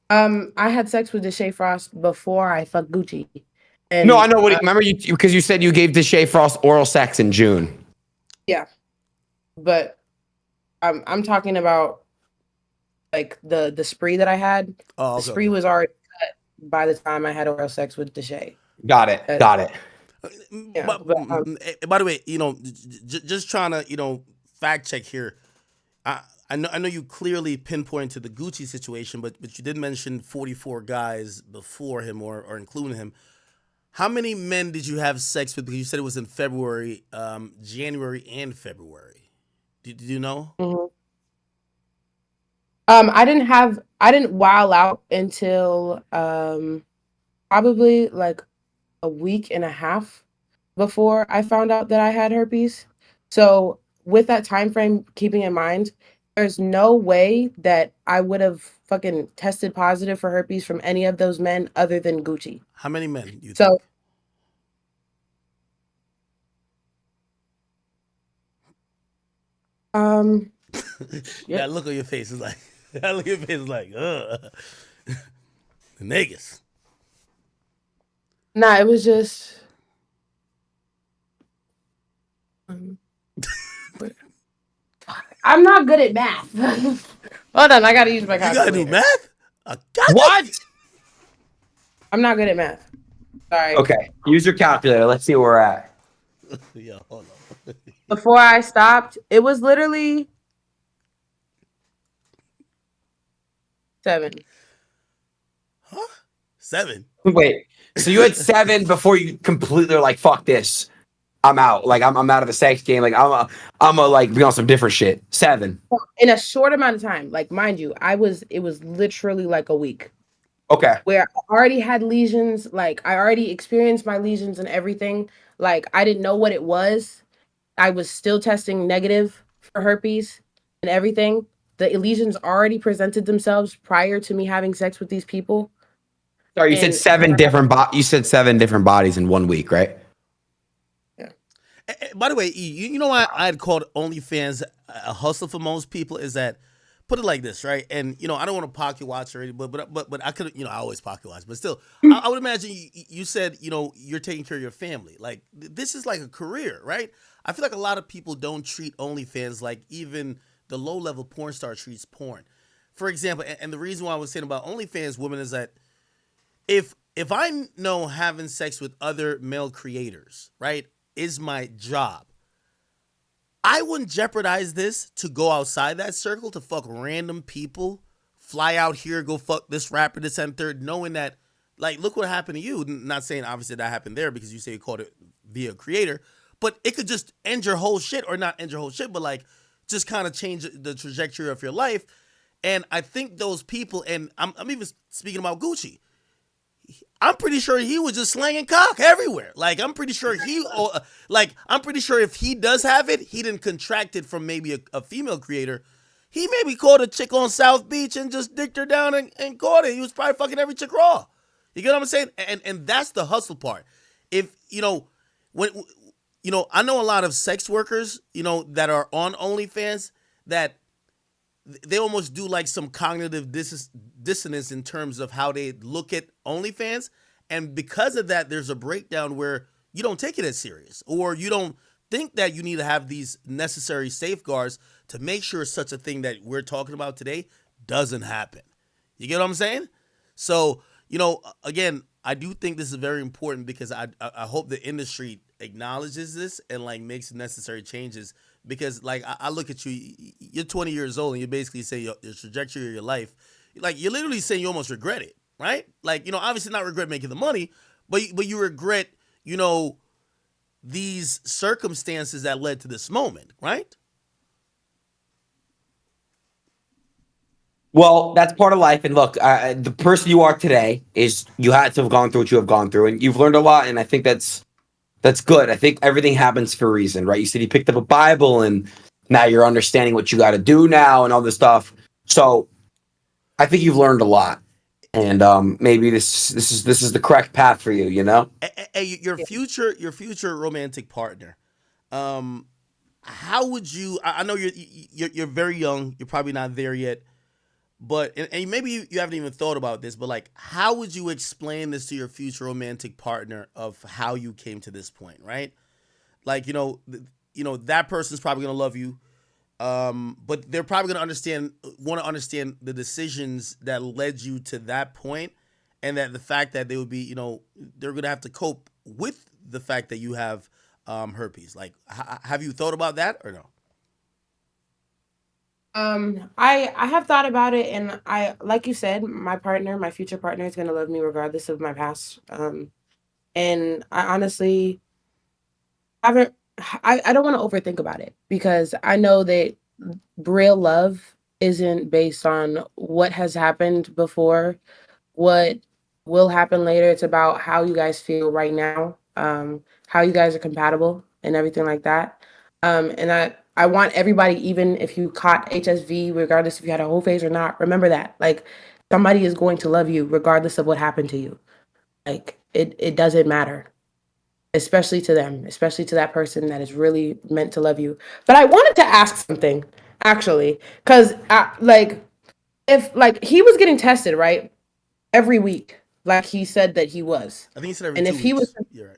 I had sex with Deshae Frost before I fucked Gucci, No, I and know. Remember you because you said you gave Deshae Frost oral sex in June. yeah, but I'm talking about like the spree that I had. Oh, The okay. spree was already cut by the time I had oral sex with Deshae. Got it. Got it. Yeah, but By the way, just trying to fact check here. I know you clearly pinpointed to the Gucci situation, but you did mention 44 guys before him or including him. How many men did you have sex with? Because you said it was in February, January, and February. Did you know? mhm. I didn't while out until probably like a week and a half before I found out that I had herpes. So with that time frame keeping in mind, there's no way that I would have fucking tested positive for herpes from any of those men other than Gucci. How many men do you So think? yeah. That look on your face is like that look on your face is like, the niggas. Nah, it was just um, I'm not good at math. Hold on, I gotta use my You gotta do calculator. math? What? I'm not good at math. Sorry. Okay. Use your calculator. Let's see where we're at. Yeah, hold on. Before I stopped, it was literally 7. 7. Wait. So you had 7 before you completely were like, fuck this. I'm out. Like I'm out of the sex game. Like I'm a like be on some different shit. 7. In a short amount of time. Like mind you, it was literally like a week Okay. where I already had lesions, like I already experienced my lesions and everything. Like I didn't know what it was. I was still testing negative for herpes and everything. The lesions already presented themselves prior to me having sex with these people. Sorry, you said And 7 different you said 7 different bodies in 1 week, right? yeah. By the way, you know why I'd called OnlyFans a hustle for most people is that, put it like this, right? And I don't want to pocket watch already, but I could, I always pocket watch, but still, I would imagine you said you're taking care of your family. Like this is like a career, right? I feel like a lot of people don't treat OnlyFans like even the low level porn star treats porn. for example, and the reason why I was saying about OnlyFans women is that if I know having sex with other male creators, right, is my job, I wouldn't jeopardize this to go outside that circle to fuck random people, fly out here, go fuck this rapper, this and third, knowing that, like, look what happened to you. Not saying obviously that happened there because you say you called it via creator, but it could just end your whole shit, or not end your whole shit, but like just kind of change the trajectory of your life. And I think those people, and I'm even speaking about Gucci, I'm pretty sure he was just slanging cock everywhere. Like, I'm pretty sure I'm pretty sure if he does have it, he didn't contract it from maybe a female creator. He maybe caught a chick on South Beach and just dicked her down and caught it. He was probably fucking every chick raw. You get what I'm saying? And that's the hustle part. If, when, I know a lot of sex workers, that are on OnlyFans that they almost do like some cognitive dissonance in terms of how they look at OnlyFans. And because of that, there's a breakdown where you don't take it as serious, or you don't think that you need to have these necessary safeguards to make sure such a thing that we're talking about today doesn't happen. You get what I'm saying? So, again, I do think this is very important because I hope the industry acknowledges this and like makes necessary changes. Because like I look at you, you're 20 years old and you basically say your trajectory of your life, like you're literally saying you almost regret it, right? Like, obviously not regret making the money, but you regret, these circumstances that led to this moment, right? Well, that's part of life. And look, the person you are today is you had to have gone through what you have gone through, and you've learned a lot. And I think that's good. I think everything happens for a reason, right? You said you picked up a Bible and now you're understanding what you got to do now and all this stuff. So I think you've learned a lot, and maybe this is the correct path for you. Your future romantic partner. How would you? I know you're very young. You're probably not there yet. But, and maybe you haven't even thought about this, but like, how would you explain this to your future romantic partner of how you came to this point, right? Like, that person's probably going to love you. But they're probably going to want to understand the decisions that led you to that point, and that the fact that they would be, they're going to have to cope with the fact that you have herpes. Like, have you thought about that or no? I have thought about it, and like you said, my future partner is gonna love me regardless of my past. And I honestly haven't. I don't want to overthink about it because I know that real love isn't based on what has happened before, what will happen later. It's about how you guys feel right now, how you guys are compatible, and everything like that. And I want everybody, even if you caught HSV, regardless if you had a whole phase or not, remember that like somebody is going to love you regardless of what happened to you. Like it doesn't matter, especially to them, especially to that person that is really meant to love you. But I wanted to ask something actually, because like if like he was getting tested right every week, like he said that he was. I think he said every And 2 if weeks. he was You're right.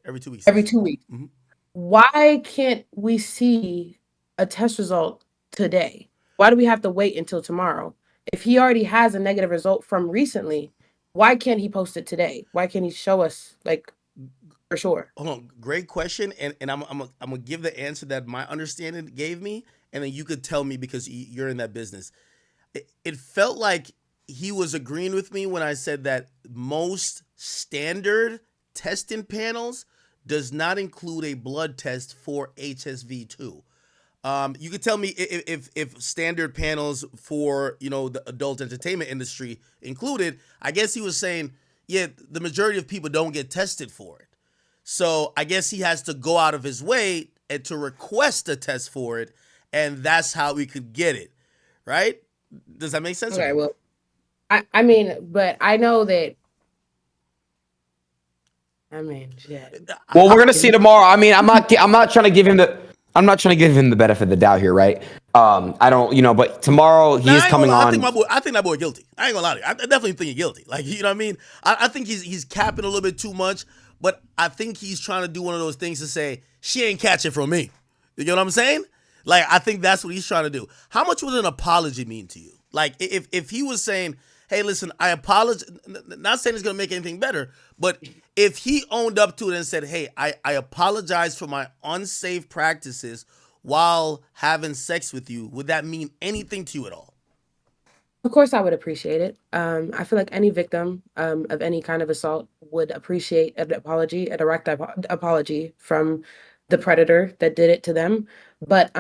Every 2 weeks. every 2 weeks, Mm-hmm. why can't we see a test result today? Why do we have to wait until tomorrow? If he already has a negative result from recently, why can't he post it today? Why can't he show us like for sure? Hold on, great question, and I'm gonna give the answer that my understanding gave me, and then you could tell me because you're in that business. It felt like he was agreeing with me when I said that most standard testing panels does not include a blood test for HSV2. You could tell me if standard panels for the adult entertainment industry included. I guess he was saying, yeah, the majority of people don't get tested for it. So I guess he has to go out of his way and to request a test for it, and that's how we could get it, right? Does that make sense? Okay, well, I mean, but I know that. I mean, shit. Well, we're gonna see tomorrow. I mean, I'm not trying to give him the benefit of the doubt here, right? I don't, but tomorrow he is coming on. I think that boy guilty. I ain't gonna lie to you. I definitely think he's guilty. Like, you know what I mean? I think he's capping a little bit too much, but I think he's trying to do one of those things to say, she ain't catch it from me. You get what I'm saying? Like, I think that's what he's trying to do. How much would an apology mean to you? Like if he was saying, "Hey, listen, I apologize," not saying it's gonna make anything better, but if he owned up to it and said, "Hey, I apologize for my unsafe practices while having sex with you," would that mean anything to you at all? Of course, I would appreciate it. I feel like any victim of any kind of assault would appreciate an apology, a direct apology from the predator that did it to them. But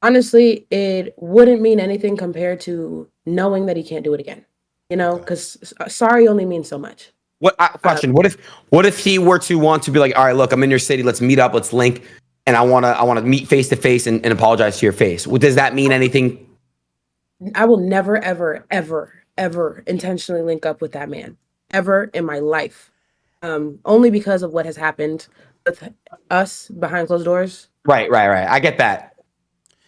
honestly, it wouldn't mean anything compared to knowing that he can't do it again. You know, Okay. because sorry only means so much. Question: What if he were to want to be like, all right, look, I'm in your city. Let's meet up. Let's link, and I wanna meet face to face and apologize to your face. Does that mean anything? I will never, ever, ever, ever intentionally link up with that man ever in my life. Only because of what has happened with us behind closed doors. Right. I get that.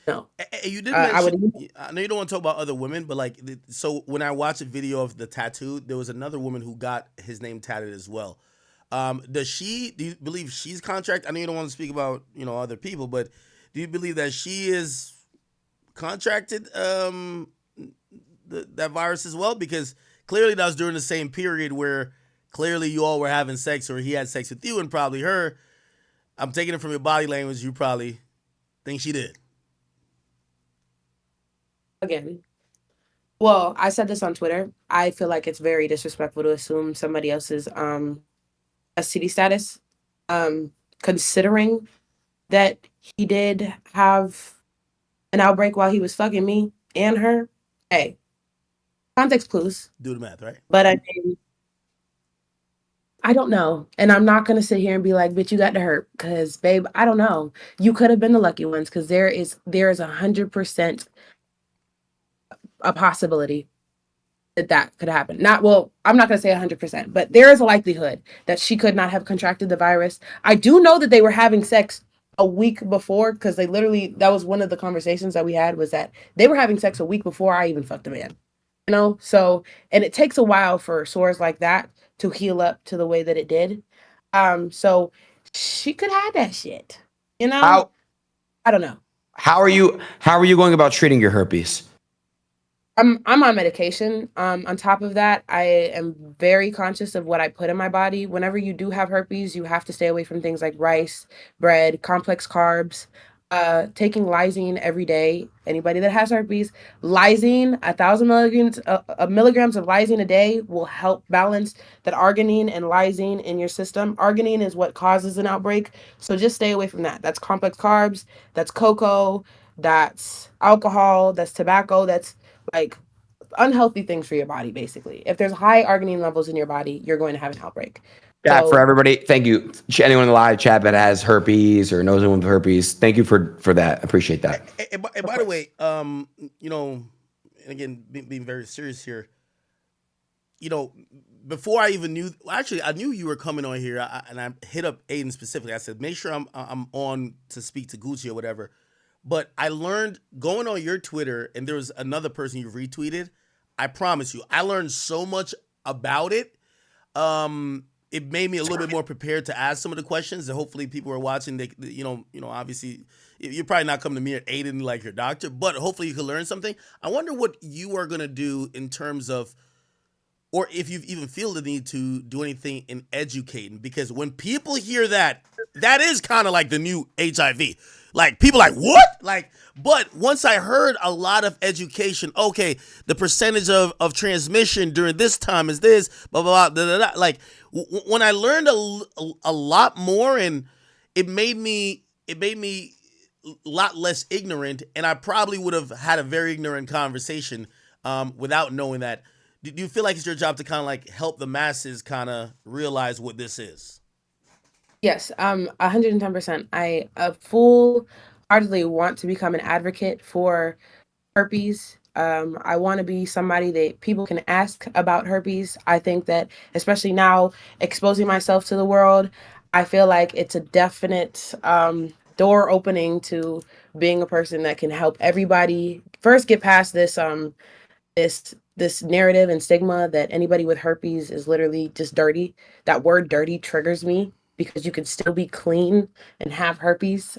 No, You did I would. mention. I know you don't want to talk about other women, but like, so when I watched a video of the tattoo, there was another woman who got his name tatted as well. Do you believe she's contract? I know you don't want to speak about other people, but do you believe that she is contracted that virus as well? Because clearly that was during the same period where clearly you all were having sex, or he had sex with you and probably her. I'm taking it from your body language. You probably think she did. Again, well, I said this on Twitter. I feel like it's very disrespectful to assume somebody else's STD status, considering that he did have an outbreak while he was fucking me and her. Hey, context clues. Do the math, right? But I mean, I don't know. And I'm not gonna sit here and be like, bitch, you got to hurt. Cause babe, I don't know. You could have been the lucky ones, because there is 100% a possibility that could happen. Not, well, I'm not gonna say 100%, but there is a likelihood that she could not have contracted the virus. I do know that they were having sex a week before, because that was one of the conversations that we had, was that they were having sex a week before I even fucked a man. So, and it takes a while for sores like that to heal up to the way that it did. So she could have that shit. How I don't know. how are you going about treating your herpes? I'm on medication. On top of that, I am very conscious of what I put in my body. Whenever you do have herpes, you have to stay away from things like rice, bread, complex carbs. Taking lysine every day. Anybody that has herpes, lysine, 1,000 milligrams of lysine a day will help balance that arginine and lysine in your system. Arginine is what causes an outbreak, so just stay away from that. That's complex carbs. That's cocoa. That's alcohol. That's tobacco. That's like unhealthy things for your body, basically. If there's high arginine levels in your body, you're going to have an outbreak. Yeah, for So everybody, thank you. Anyone in the live chat that has herpes or knows anyone with herpes, thank you for that. I appreciate that. And by the way, and again, being very serious here, before I even knew, actually, I knew you were coming on here, and I hit up Aiden specifically. I said, make sure I'm on to speak to Gucci or whatever. But I learned going on your Twitter, and there was another person you retweeted. I promise you, I learned so much about it. It made me a little bit more prepared to ask some of the questions, and hopefully people are watching. They, obviously, you're probably not coming to me at Aiden like your doctor, but hopefully you can learn something. I wonder what you are gonna do in terms of, or if you even feel the need to do anything in educating, because when people hear that, that is kind of like the new HIV. Like, people like, what? Like, but once I heard a lot of education, okay, the percentage of transmission during this time is this, blah, blah, blah, blah, blah, blah. Like, when I learned a lot more, and it made me a lot less ignorant, and I probably would have had a very ignorant conversation without knowing that. Do you feel like it's your job to kind of like help the masses kind of realize what this is? yes, 110%. I full-heartedly want to become an advocate for herpes. I want to be somebody that people can ask about herpes. I think that, especially now, exposing myself to the world, I feel like it's a definite door opening to being a person that can help everybody first get past this narrative and stigma that anybody with herpes is literally just dirty. That word dirty triggers me, because you can still be clean and have herpes.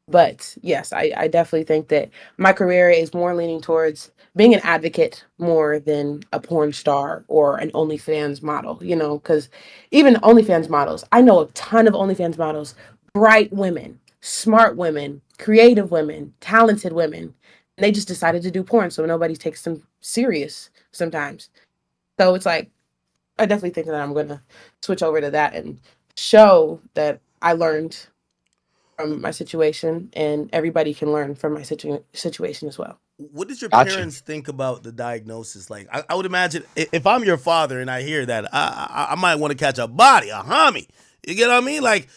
But yes, I definitely think that my career is more leaning towards being an advocate more than a porn star or an OnlyFans model, you know, because even OnlyFans models, I know a ton of OnlyFans models, bright women, smart women, creative women, talented women. And they just decided to do porn, so nobody takes them serious sometimes. So it's like, I definitely think that I'm going to switch over to that and show that I learned from my situation, and everybody can learn from my situation as well. What did your Gotcha. parents think about the diagnosis? Like, I would imagine if I'm your father and I hear that, I might want to catch a body, a homie. You get what I mean? Like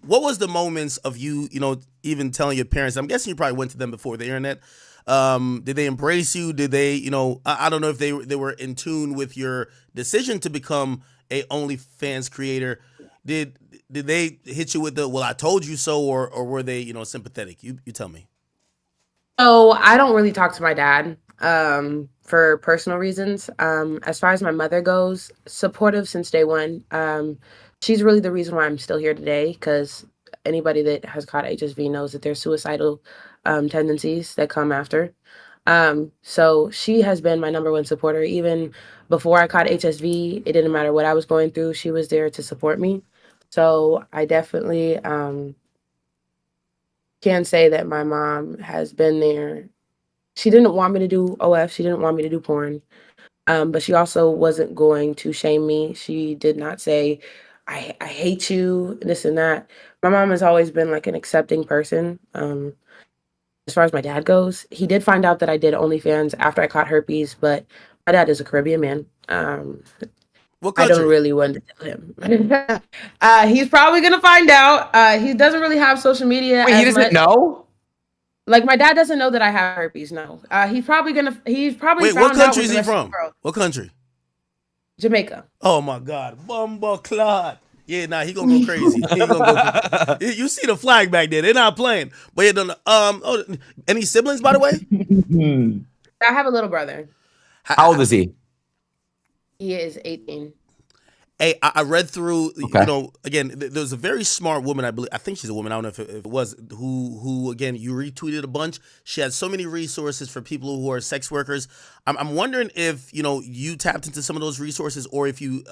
what was the moments of you, even telling your parents? I'm guessing you probably went to them before the internet. Did they embrace you? Did they, I don't know if they were in tune with your decision to become a OnlyFans creator. Did they hit you with the, well, I told you so, or were they, sympathetic? You tell me. So I don't really talk to my dad for personal reasons. As far as my mother goes, supportive since day one. She's really the reason why I'm still here today, because anybody that has caught HSV knows that there's suicidal tendencies that come after. So she has been my number one supporter. Even before I caught HSV, it didn't matter what I was going through. She was there to support me. So I definitely can say that my mom has been there. She didn't want me to do OF. She didn't want me to do porn. But she also wasn't going to shame me. She did not say, I hate you, this and that. My mom has always been like an accepting person. As far as my dad goes, he did find out that I did OnlyFans after I caught herpes, but my dad is a Caribbean man. What I don't country? really want to tell him. He's probably gonna find out. He doesn't really have social media Wait, he as doesn't much. know? Like my dad doesn't know that I have herpes. No, he's probably Wait, what found out country with is the he rest of the from? world. What country? Jamaica. Oh my God, Bumba Clot. Yeah, nah, he gonna go crazy. He gonna go. You see the flag back there? They're not playing. But yeah, any siblings, by the way? I have a little brother. How old is he? He is 18. Hey, I read through, Okay. again, there's a very smart woman, I believe. I think she's a woman. I don't know if it was, who again, you retweeted a bunch. She had so many resources for people who are sex workers. I'm wondering if, you tapped into some of those resources, or if you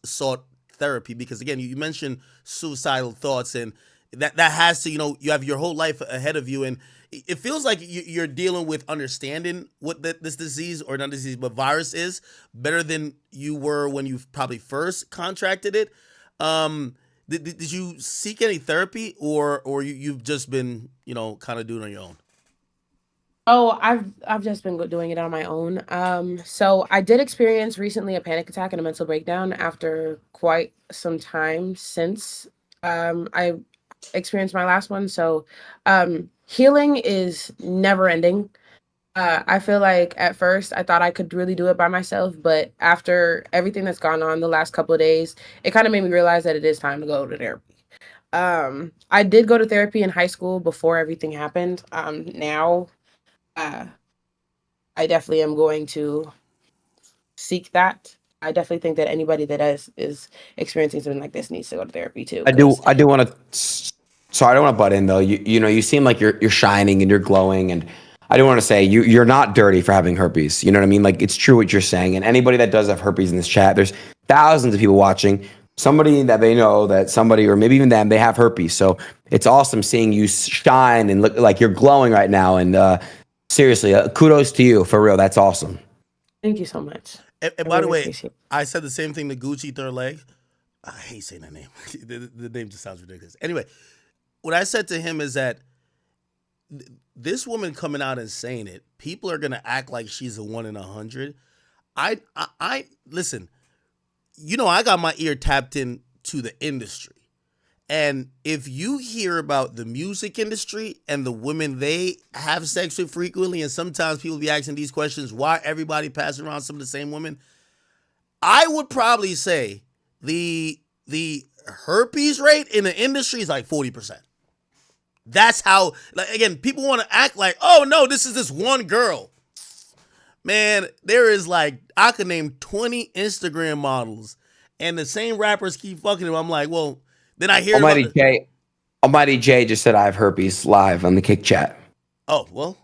sought therapy, because again, you mentioned suicidal thoughts, and that has to, you have your whole life ahead of you. And it feels like you're dealing with understanding what this disease, or not disease, but virus is, better than you were when you probably first contracted it. Did you seek any therapy, or you've just been, kind of doing it on your own? Oh, I've just been doing it on my own. So I did experience recently a panic attack and a mental breakdown after quite some time since I experienced my last one. So healing is never ending. I feel like at first I thought I could really do it by myself, but after everything that's gone on the last couple of days, it kind of made me realize that it is time to go to therapy. I did go to therapy in high school before everything happened. Now, uh, I definitely am going to seek that. I definitely think that anybody that is experiencing something like this needs to go to therapy too. I do. Because I do want to. Sorry, I don't want to butt in though. You seem like you're shining and you're glowing, and I do want to say you're not dirty for having herpes. You know what I mean? Like, it's true what you're saying. And anybody that does have herpes in this chat, there's thousands of people watching. Somebody that they know, that somebody, or maybe even them, they have herpes. So it's awesome seeing you shine and look like you're glowing right now. And seriously, kudos to you, for real. That's awesome. thank you so much. And I by the really way, appreciate it. I said the same thing to Gucci3rdleg. I hate saying that name. The name just sounds ridiculous. Anyway, what I said to him is that this woman coming out and saying it, people are gonna act like she's a 1 in 100. I listen. I got my ear tapped in to the industry, and if you hear about the music industry and the women they have sex with frequently, and sometimes people be asking these questions, why everybody passing around some of the same women? I would probably say the herpes rate in the industry is like 40%. That's how, like, again, people want to act like, oh no, this is this one girl. Man, there is like, I could name 20 Instagram models, and the same rappers keep fucking them. I'm like, well, then I hear about Almighty K, Almighty J just said I have herpes live on the kick chat. Oh, well.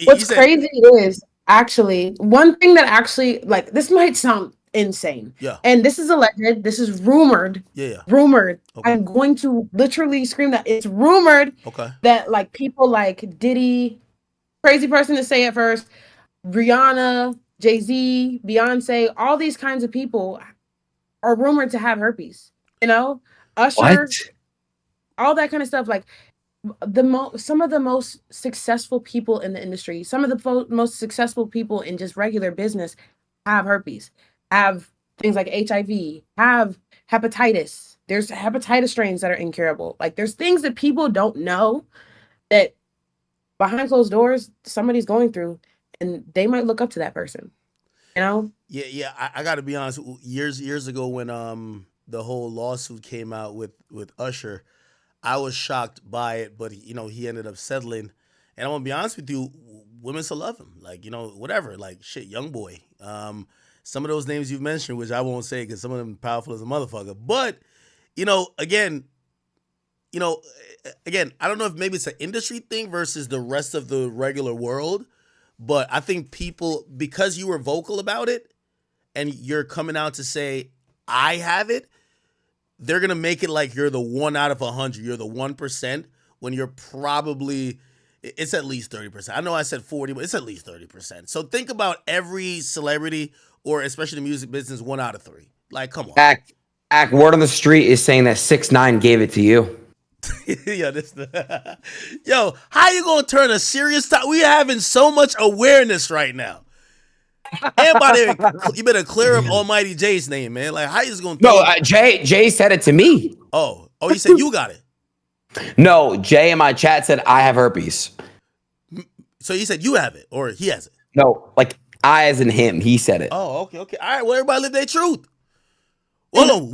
What's crazy is actually one thing that actually, like, this might sound insane. Yeah. And this is alleged. This is rumored. Yeah. Rumored. Okay. I'm going to literally scream that it's rumored. Okay. That like people like Diddy, crazy person to say it first, Rihanna, Jay-Z, Beyonce, all these kinds of people are rumored to have herpes. You know, Usher, all that kind of stuff. Like some of the most successful people in the industry, some of the most successful people in just regular business have herpes, have things like HIV, have hepatitis. There's hepatitis strains that are incurable. Like there's things that people don't know that behind closed doors somebody's going through, and they might look up to that person. You know? Yeah. I got to be honest. Years ago, when the whole lawsuit came out with Usher, I was shocked by it, but he ended up settling. And I'm gonna be honest with you, women still love him. Like, whatever. Like, shit, young boy. Some of those names you've mentioned, which I won't say because some of them are powerful as a motherfucker. But, again, I don't know if maybe it's an industry thing versus the rest of the regular world, but I think people, because you were vocal about it and you're coming out to say, I have it, they're going to make it like you're the 1 out of 100. You're the 1% when you're probably, it's at least 30%. I know I said 40, but it's at least 30%. So think about every celebrity, or especially the music business, 1 out of 3. Like, come on. Act word on the street is saying that 6ix9ine gave it to you. Yo, how you going to turn a serious topic? We having so much awareness right now. Everybody, you better clear up Almighty J's name, man. Like, how you just gonna? Jay said it to me. Oh, you said you got it. No, Jay in my chat said I have herpes. So he said you have it, or he has it? No, like I as in him. He said it. Oh, okay. All right. Well, everybody live their truth. Well, no,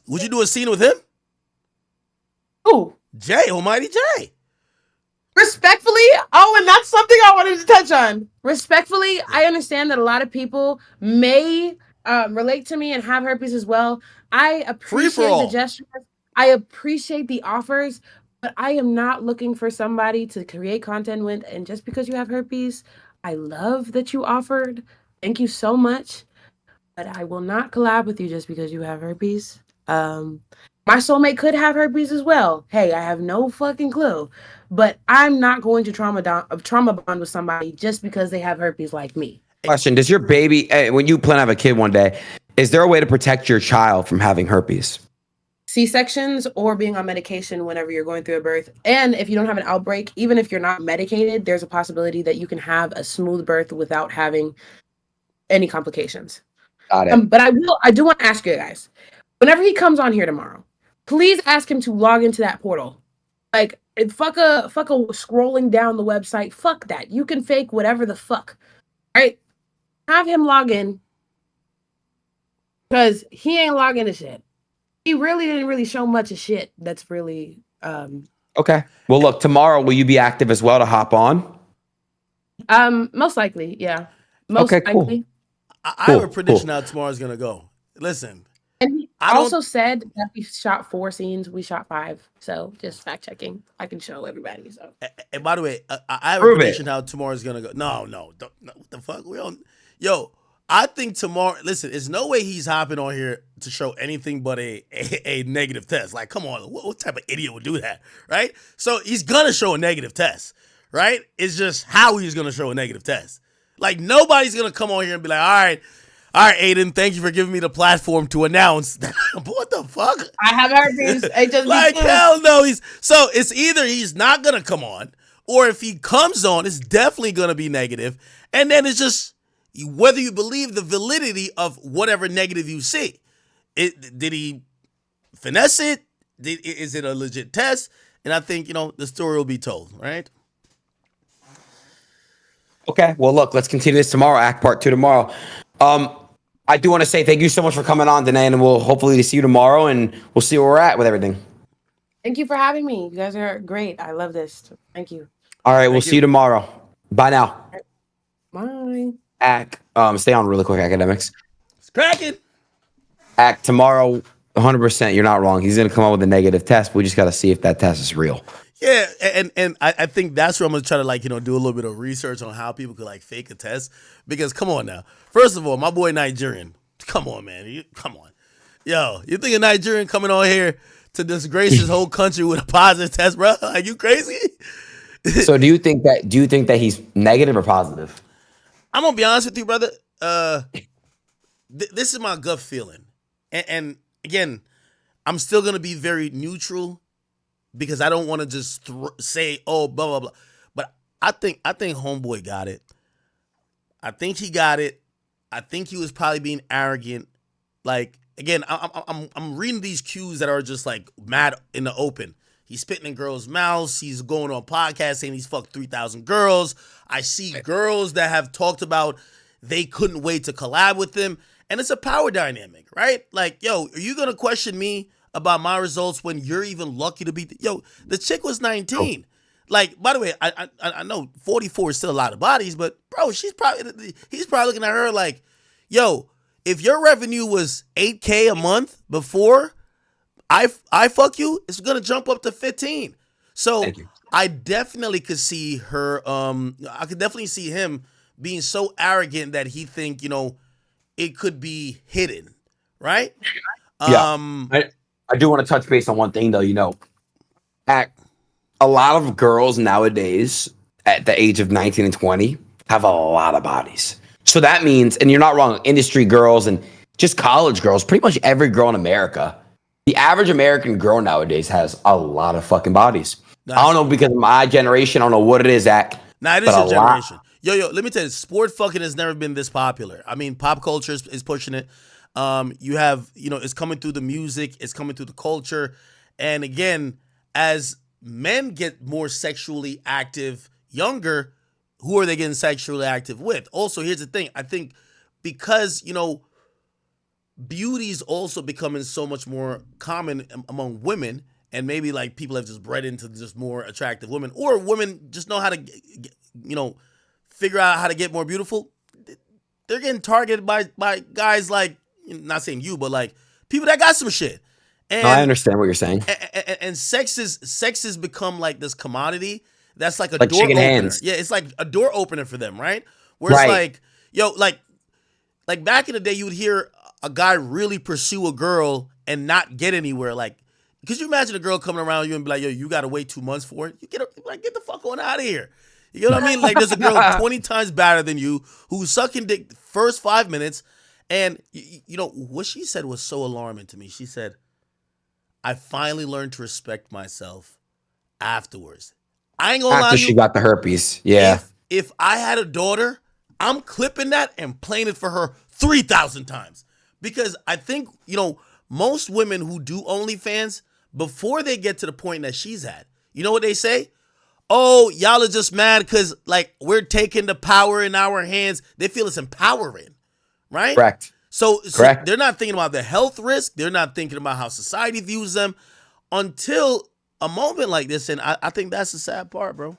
would you do a scene with him? Who? Jay, Almighty Jay. Respectfully, and that's something I wanted to touch on. Respectfully, I understand that a lot of people may relate to me and have herpes as well. I appreciate the gestures. I appreciate the offers, but I am not looking for somebody to create content with. And just because you have herpes, I love that you offered. Thank you so much. But I will not collab with you just because you have herpes. My soulmate could have herpes as well. Hey, I have no fucking clue. But I'm not going to trauma bond with somebody just because they have herpes like me. Question: does your baby, when you plan to have a kid one day, is there a way to protect your child from having herpes? C-sections or being on medication whenever you're going through a birth. And if you don't have an outbreak, even if you're not medicated, there's a possibility that you can have a smooth birth without having any complications. Got it. But I do want to ask you guys, whenever he comes on here tomorrow, please ask him to log into that portal. Like, fuck a scrolling down the website. Fuck that. You can fake whatever the fuck. All right? Have him log in. Because he ain't logging to shit. He really didn't really show much of shit that's really... Okay. Well, look, tomorrow, will you be active as well to hop on? Most likely, yeah. Most likely. Cool. I have a prediction how tomorrow's going to go. Listen. And he also said that we shot 4 scenes. We shot 5. So just fact checking. I can show everybody. So. And by the way, I have a prediction how tomorrow's gonna go. No, what the fuck? Yo, I think tomorrow. Listen, there's no way he's hopping on here to show anything but a negative test. Like, come on, what type of idiot would do that, right? So he's gonna show a negative test, right? It's just how he's gonna show a negative test. Like, nobody's gonna come on here and be like, all right, Aiden, thank you for giving me the platform to announce. What the fuck? I have herpes. Like, hell no. So it's either he's not going to come on, or if he comes on, it's definitely going to be negative. And then it's just whether you believe the validity of whatever negative you see. Did he finesse it? Is it a legit test? And I think, the story will be told, right? Okay. Well, look, let's continue this tomorrow. Act part 2 tomorrow. I do want to say thank you so much for coming on, Danae, and we'll hopefully see you tomorrow, and we'll see where we're at with everything. Thank you for having me. You guys are great. I love this. Thank you. All right, we'll see you tomorrow. Bye now. Bye. Stay on really quick, academics. It's cracking. Tomorrow, 100%. You're not wrong. He's gonna come out with a negative test. We just got to see if that test is real. Yeah, and I think that's where I'm gonna try to like, do a little bit of research on how people could like fake a test. Because come on now, first of all, my boy Nigerian, come on man, come on, yo, you think a Nigerian coming on here to disgrace his whole country with a positive test, bro? Are you crazy? So do you think that he's negative or positive? I'm gonna be honest with you, brother. This is my gut feeling, and again, I'm still gonna be very neutral. Because I don't want to just say, oh, blah, blah, blah. But I think homeboy got it. I think he got it. I think he was probably being arrogant. Like, again, I'm reading these cues that are just like mad in the open. He's spitting in girls' mouths. He's going on podcasts saying he's fucked 3,000 girls. I see girls that have talked about they couldn't wait to collab with him. And it's a power dynamic, right? Like, yo, are you going to question me about my results when you're even lucky to be the chick was 19. Like, by the way, I know 44 is still a lot of bodies, but bro, he's probably looking at her like, yo, if your revenue was 8K a month before I fuck you, it's gonna jump up to 15. So I definitely could see her I could definitely see him being so arrogant that he think, it could be hidden, right? I do want to touch base on one thing, though. A lot of girls nowadays at the age of 19 and 20 have a lot of bodies. So that means, and you're not wrong, industry girls and just college girls, pretty much every girl in America, the average American girl nowadays has a lot of fucking bodies. I don't know, because of my generation, I don't know what it is, Zach. Nah, it is your generation. Yo, let me tell you, sport fucking has never been this popular. I mean, pop culture is pushing it. You have, it's coming through the music, it's coming through the culture. And again, as men get more sexually active younger, who are they getting sexually active with? Also, here's the thing. I think because, beauty is also becoming so much more common among women, and maybe like people have just bred into just more attractive women, or women just know how to, figure out how to get more beautiful. They're getting targeted by guys like, not saying you, but like people that got some shit. And no, I understand what you're saying. And sex has become like this commodity that's like a like door chicken opener. hands. Yeah, it's like a door opener for them, right? Where it's like, yo, like back in the day, you would hear a guy really pursue a girl and not get anywhere. Like, could you imagine a girl coming around you and be like, yo, you got to wait 2 months for it? You get the fuck on out of here. You know what I mean? Like, there's a girl 20 times better than you who's sucking dick first 5 minutes. And, what she said was so alarming to me. She said, I finally learned to respect myself afterwards. I ain't gonna lie to you. After she got the herpes. Yeah. If I had a daughter, I'm clipping that and playing it for her 3,000 times. Because I think, most women who do OnlyFans, before they get to the point that she's at, you know what they say? Oh, y'all are just mad because, like, we're taking the power in our hands. They feel it's empowering, right? Correct. So they're not thinking about the health risk. They're not thinking about how society views them until a moment like this. And I think that's the sad part, bro.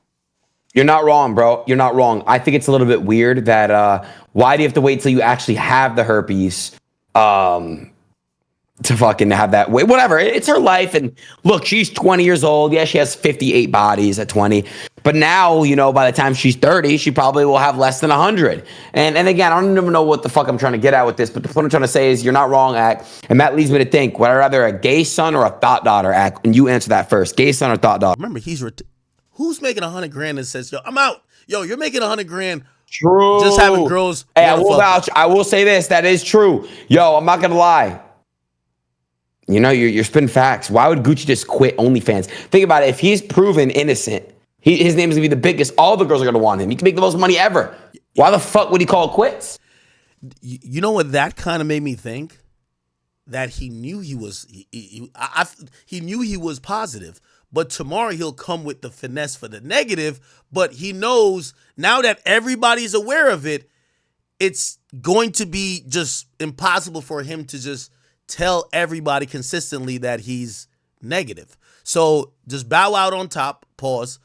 You're not wrong, bro. You're not wrong. I think it's a little bit weird that why do you have to wait till you actually have the herpes to fucking have that way? Whatever. It's her life. And look, she's 20 years old. Yeah, she has 58 bodies at 20. But now, by the time she's 30, she probably will have less than 100. And again, I don't even know what the fuck I'm trying to get at with this, but the point I'm trying to say is you're not wrong, Ak. And that leads me to think, would I rather a gay son or a thought daughter, Ak? And you answer that first. Gay son or thought daughter? Remember, who's making $100,000 and says, yo, I'm out. Yo, you're making $100,000. True. Just having girls. Hey, I will say this. That is true. Yo, I'm not going to lie. You're spitting facts. Why would Gucci just quit OnlyFans? Think about it. If he's proven innocent, his name is going to be the biggest. All the girls are going to want him. He can make the most money ever. Why the fuck would he call it quits? You know what that kind of made me think? That he knew he was he knew he was positive, but tomorrow he'll come with the finesse for the negative. But he knows now that everybody's aware of it, it's going to be just impossible for him to just tell everybody consistently that he's negative. So just bow out on top, pause,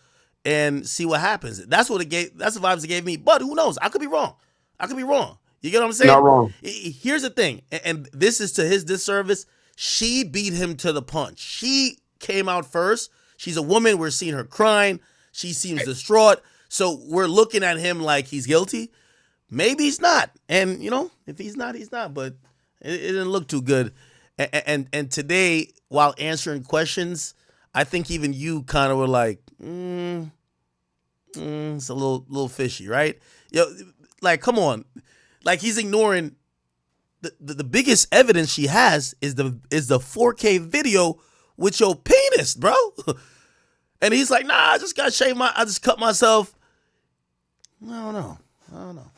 and see what happens. That's the vibes it gave me. But who knows? I could be wrong. You get what I'm saying? Not wrong. Here's the thing, and this is to his disservice. She beat him to the punch. She came out first. She's a woman. We're seeing her crying. She seems distraught. So we're looking at him like he's guilty. Maybe he's not. And, you know, if he's not, he's not. But it didn't look too good. And today, while answering questions, I think even you kind of were like, it's a little fishy, right? Yo, like, come on. Like, he's ignoring the biggest evidence she has is the 4K video with your penis, bro. And he's like, nah, I just I just cut myself. I don't know.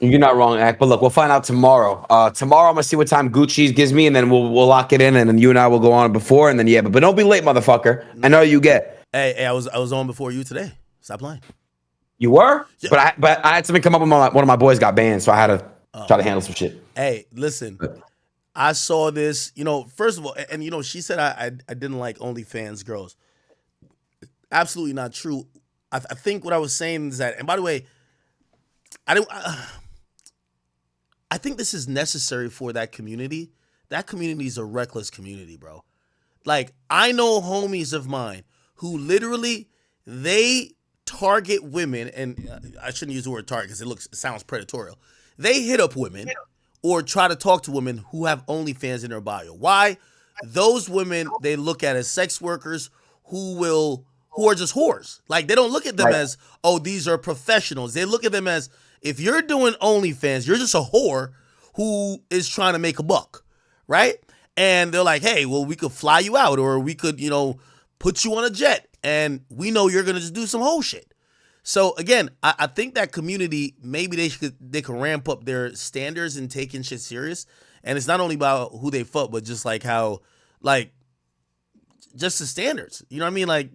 You're not wrong, Ak. But look, we'll find out tomorrow. Tomorrow I'm gonna see what time Gucci gives me, and then we'll lock it in, and then you and I will go on before, and then yeah. But don't be late, motherfucker. I know you get. Hey, I was on before you today. Stop lying. You were, Yeah. but I had something come up with one of my boys got banned, so I had to try to handle some shit. Hey, listen. I saw this, you know, first of all, and you know, she said I didn't like OnlyFans girls. Absolutely not true. I think what I was saying is that, and by the way, I think this is necessary for that community. That community is a reckless community, bro. Like, I know homies of mine who literally, they target women, and I shouldn't use the word target because it sounds predatorial. They hit up women or try to talk to women who have OnlyFans in their bio. Why? Those women they look at as sex workers who are just whores. Like, they don't look at them as, oh, these are professionals. They look at them as, if you're doing OnlyFans, you're just a whore who is trying to make a buck, right? And they're like, hey, well, we could fly you out, or we could, you know, put you on a jet, and we know you're gonna just do some whole shit. So again, I think that community, maybe they can ramp up their standards and taking shit serious. And it's not only about who they fuck, but just like how, like, just the standards. You know what I mean? Like,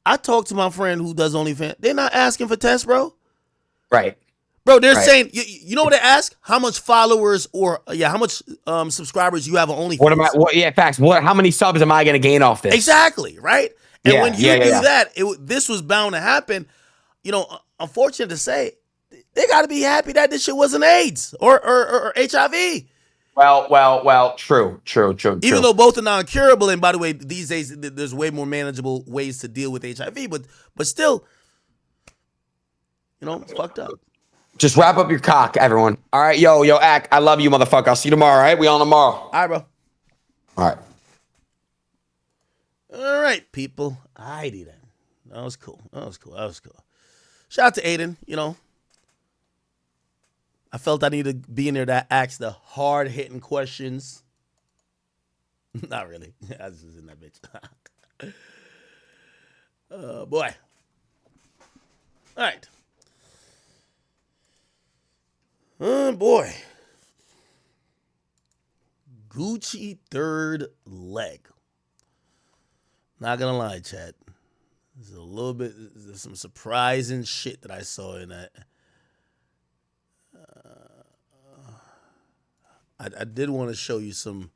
I talked to my friend who does OnlyFans. They're not asking for tests, bro. Right. Bro, they're saying, you know what they ask? How much followers or how much subscribers you have on OnlyFans? Facts. How many subs am I gonna gain off this? Exactly, right? And when you do that, this was bound to happen. You know, unfortunate to say, they got to be happy that this shit wasn't AIDS or HIV. Well. True. Even though both are non-curable, and by the way, these days there's way more manageable ways to deal with HIV, but still, you know, it's fucked up. Just wrap up your cock, everyone. All right, yo, Ak, I love you, motherfucker. I'll see you tomorrow. All right, we on tomorrow. All right, bro. All right. All right, people. Alrighty then. That was cool. Shout out to Adin. You know, I felt I needed to be in there to ask the hard-hitting questions. Not really. I was just in that bitch. Boy. All right. Oh, boy. Gucci3rdleg. Not gonna lie, chat. There's some surprising shit that I saw in that. I did want to show you some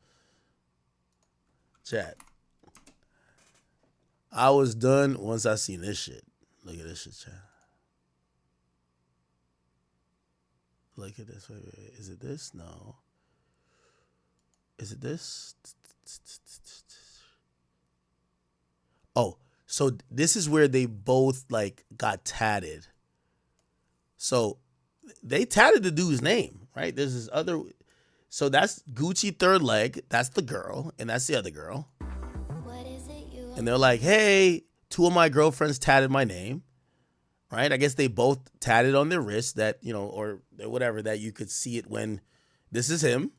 chat. I was done once I seen this shit. Look at this shit, chat. Look at this. Wait. Is it this? No. Is it this? Oh, so this is where they both like got tatted. So they tatted the dude's name, right? There's this other. So that's Gucci3rdleg. That's the girl, and that's the other girl. And they're like, hey, two of my girlfriends tatted my name, right? I guess they both tatted on their wrist that, you know, or whatever, that you could see it when this is him.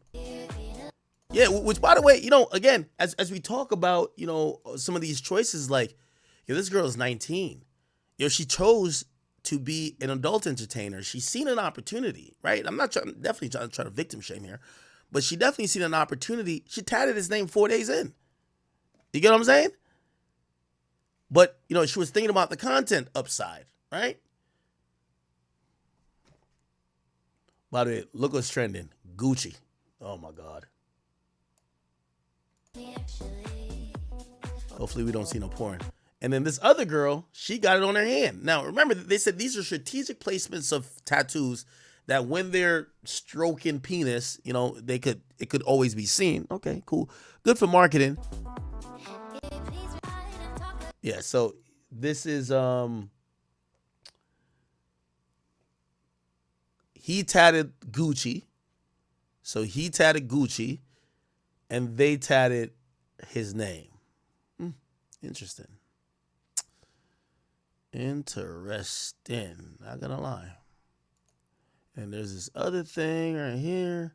Yeah, which, by the way, you know, again, as we talk about, you know, some of these choices, like, this girl is 19. She chose to be an adult entertainer. She's seen an opportunity, right? I'm definitely trying to victim shame here, but she definitely seen an opportunity. She tatted his name 4 days in. You get what I'm saying? But, you know, she was thinking about the content upside, right? By the way, look what's trending. Gucci. Oh, my God. Hopefully we don't see no porn. And then this other girl, she got it on her hand. Now, remember, they said these are strategic placements of tattoos that when they're stroking penis, you know, it could always be seen. Okay, cool. Good for marketing. Yeah, so this is he tatted Gucci. So he tatted Gucci and they tatted his name. Interesting. Interesting. Not gonna lie. And there's this other thing right here.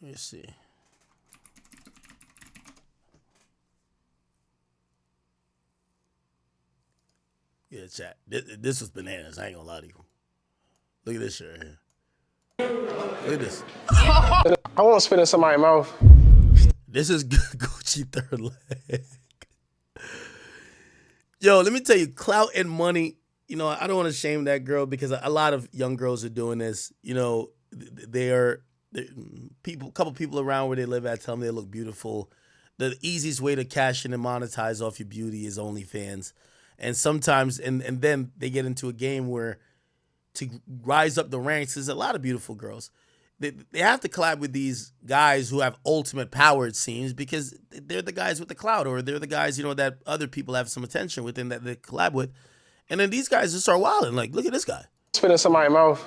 Let me see. Yeah, chat. This was bananas. I ain't gonna lie to you. Look at this shit right here. Look at this. I won't spit in somebody's mouth. This is Gucci3rdleg. Yo, let me tell you, clout and money, you know, I don't want to shame that girl because a lot of young girls are doing this. You know, couple people around where they live at tell them they look beautiful. The easiest way to cash in and monetize off your beauty is OnlyFans. And sometimes, and then they get into a game where to rise up the ranks, there's a lot of beautiful girls. They have to collab with these guys who have ultimate power, it seems, because they're the guys with the clout, or they're the guys, you know, that other people have some attention within that they collab with. And then these guys just start wilding. Like, look at this guy. Spit in somebody's mouth.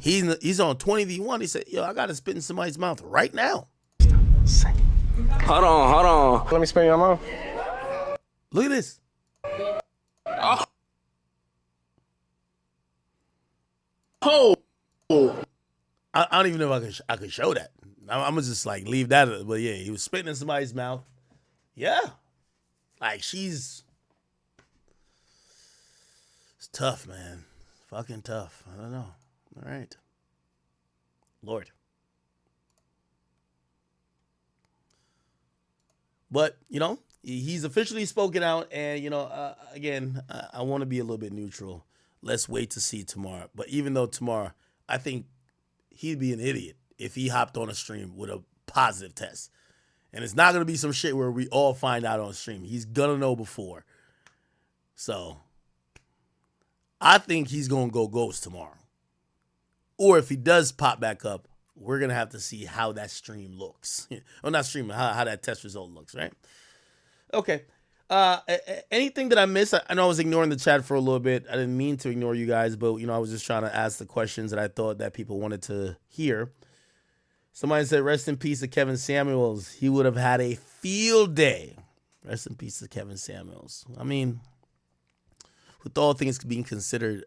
He's on 20v1. He said, yo, I got to spit in somebody's mouth right now. Hold on. Let me spit in your mouth. Look at this. Oh. I don't even know if I could show that. I'm gonna just like leave that. But yeah, he was spitting in somebody's mouth. Yeah, like it's tough, man. Fucking tough. I don't know. All right, Lord. But you know, he's officially spoken out, and you know, again, I want to be a little bit neutral. Let's wait to see tomorrow. But even though tomorrow, I think he'd be an idiot if he hopped on a stream with a positive test. And it's not going to be some shit where we all find out on stream. He's going to know before. So I think he's going to go ghost tomorrow. Or if he does pop back up, we're going to have to see how that stream looks. Well, not stream, how that test result looks, right? Okay. Anything that I missed? I know I was ignoring the chat for a little bit. I didn't mean to ignore you guys, but you know, I was just trying to ask the questions that I thought that people wanted to hear. Somebody said, rest in peace to Kevin Samuels. He would have had a field day. Rest in peace to Kevin Samuels. I mean, with all things being considered,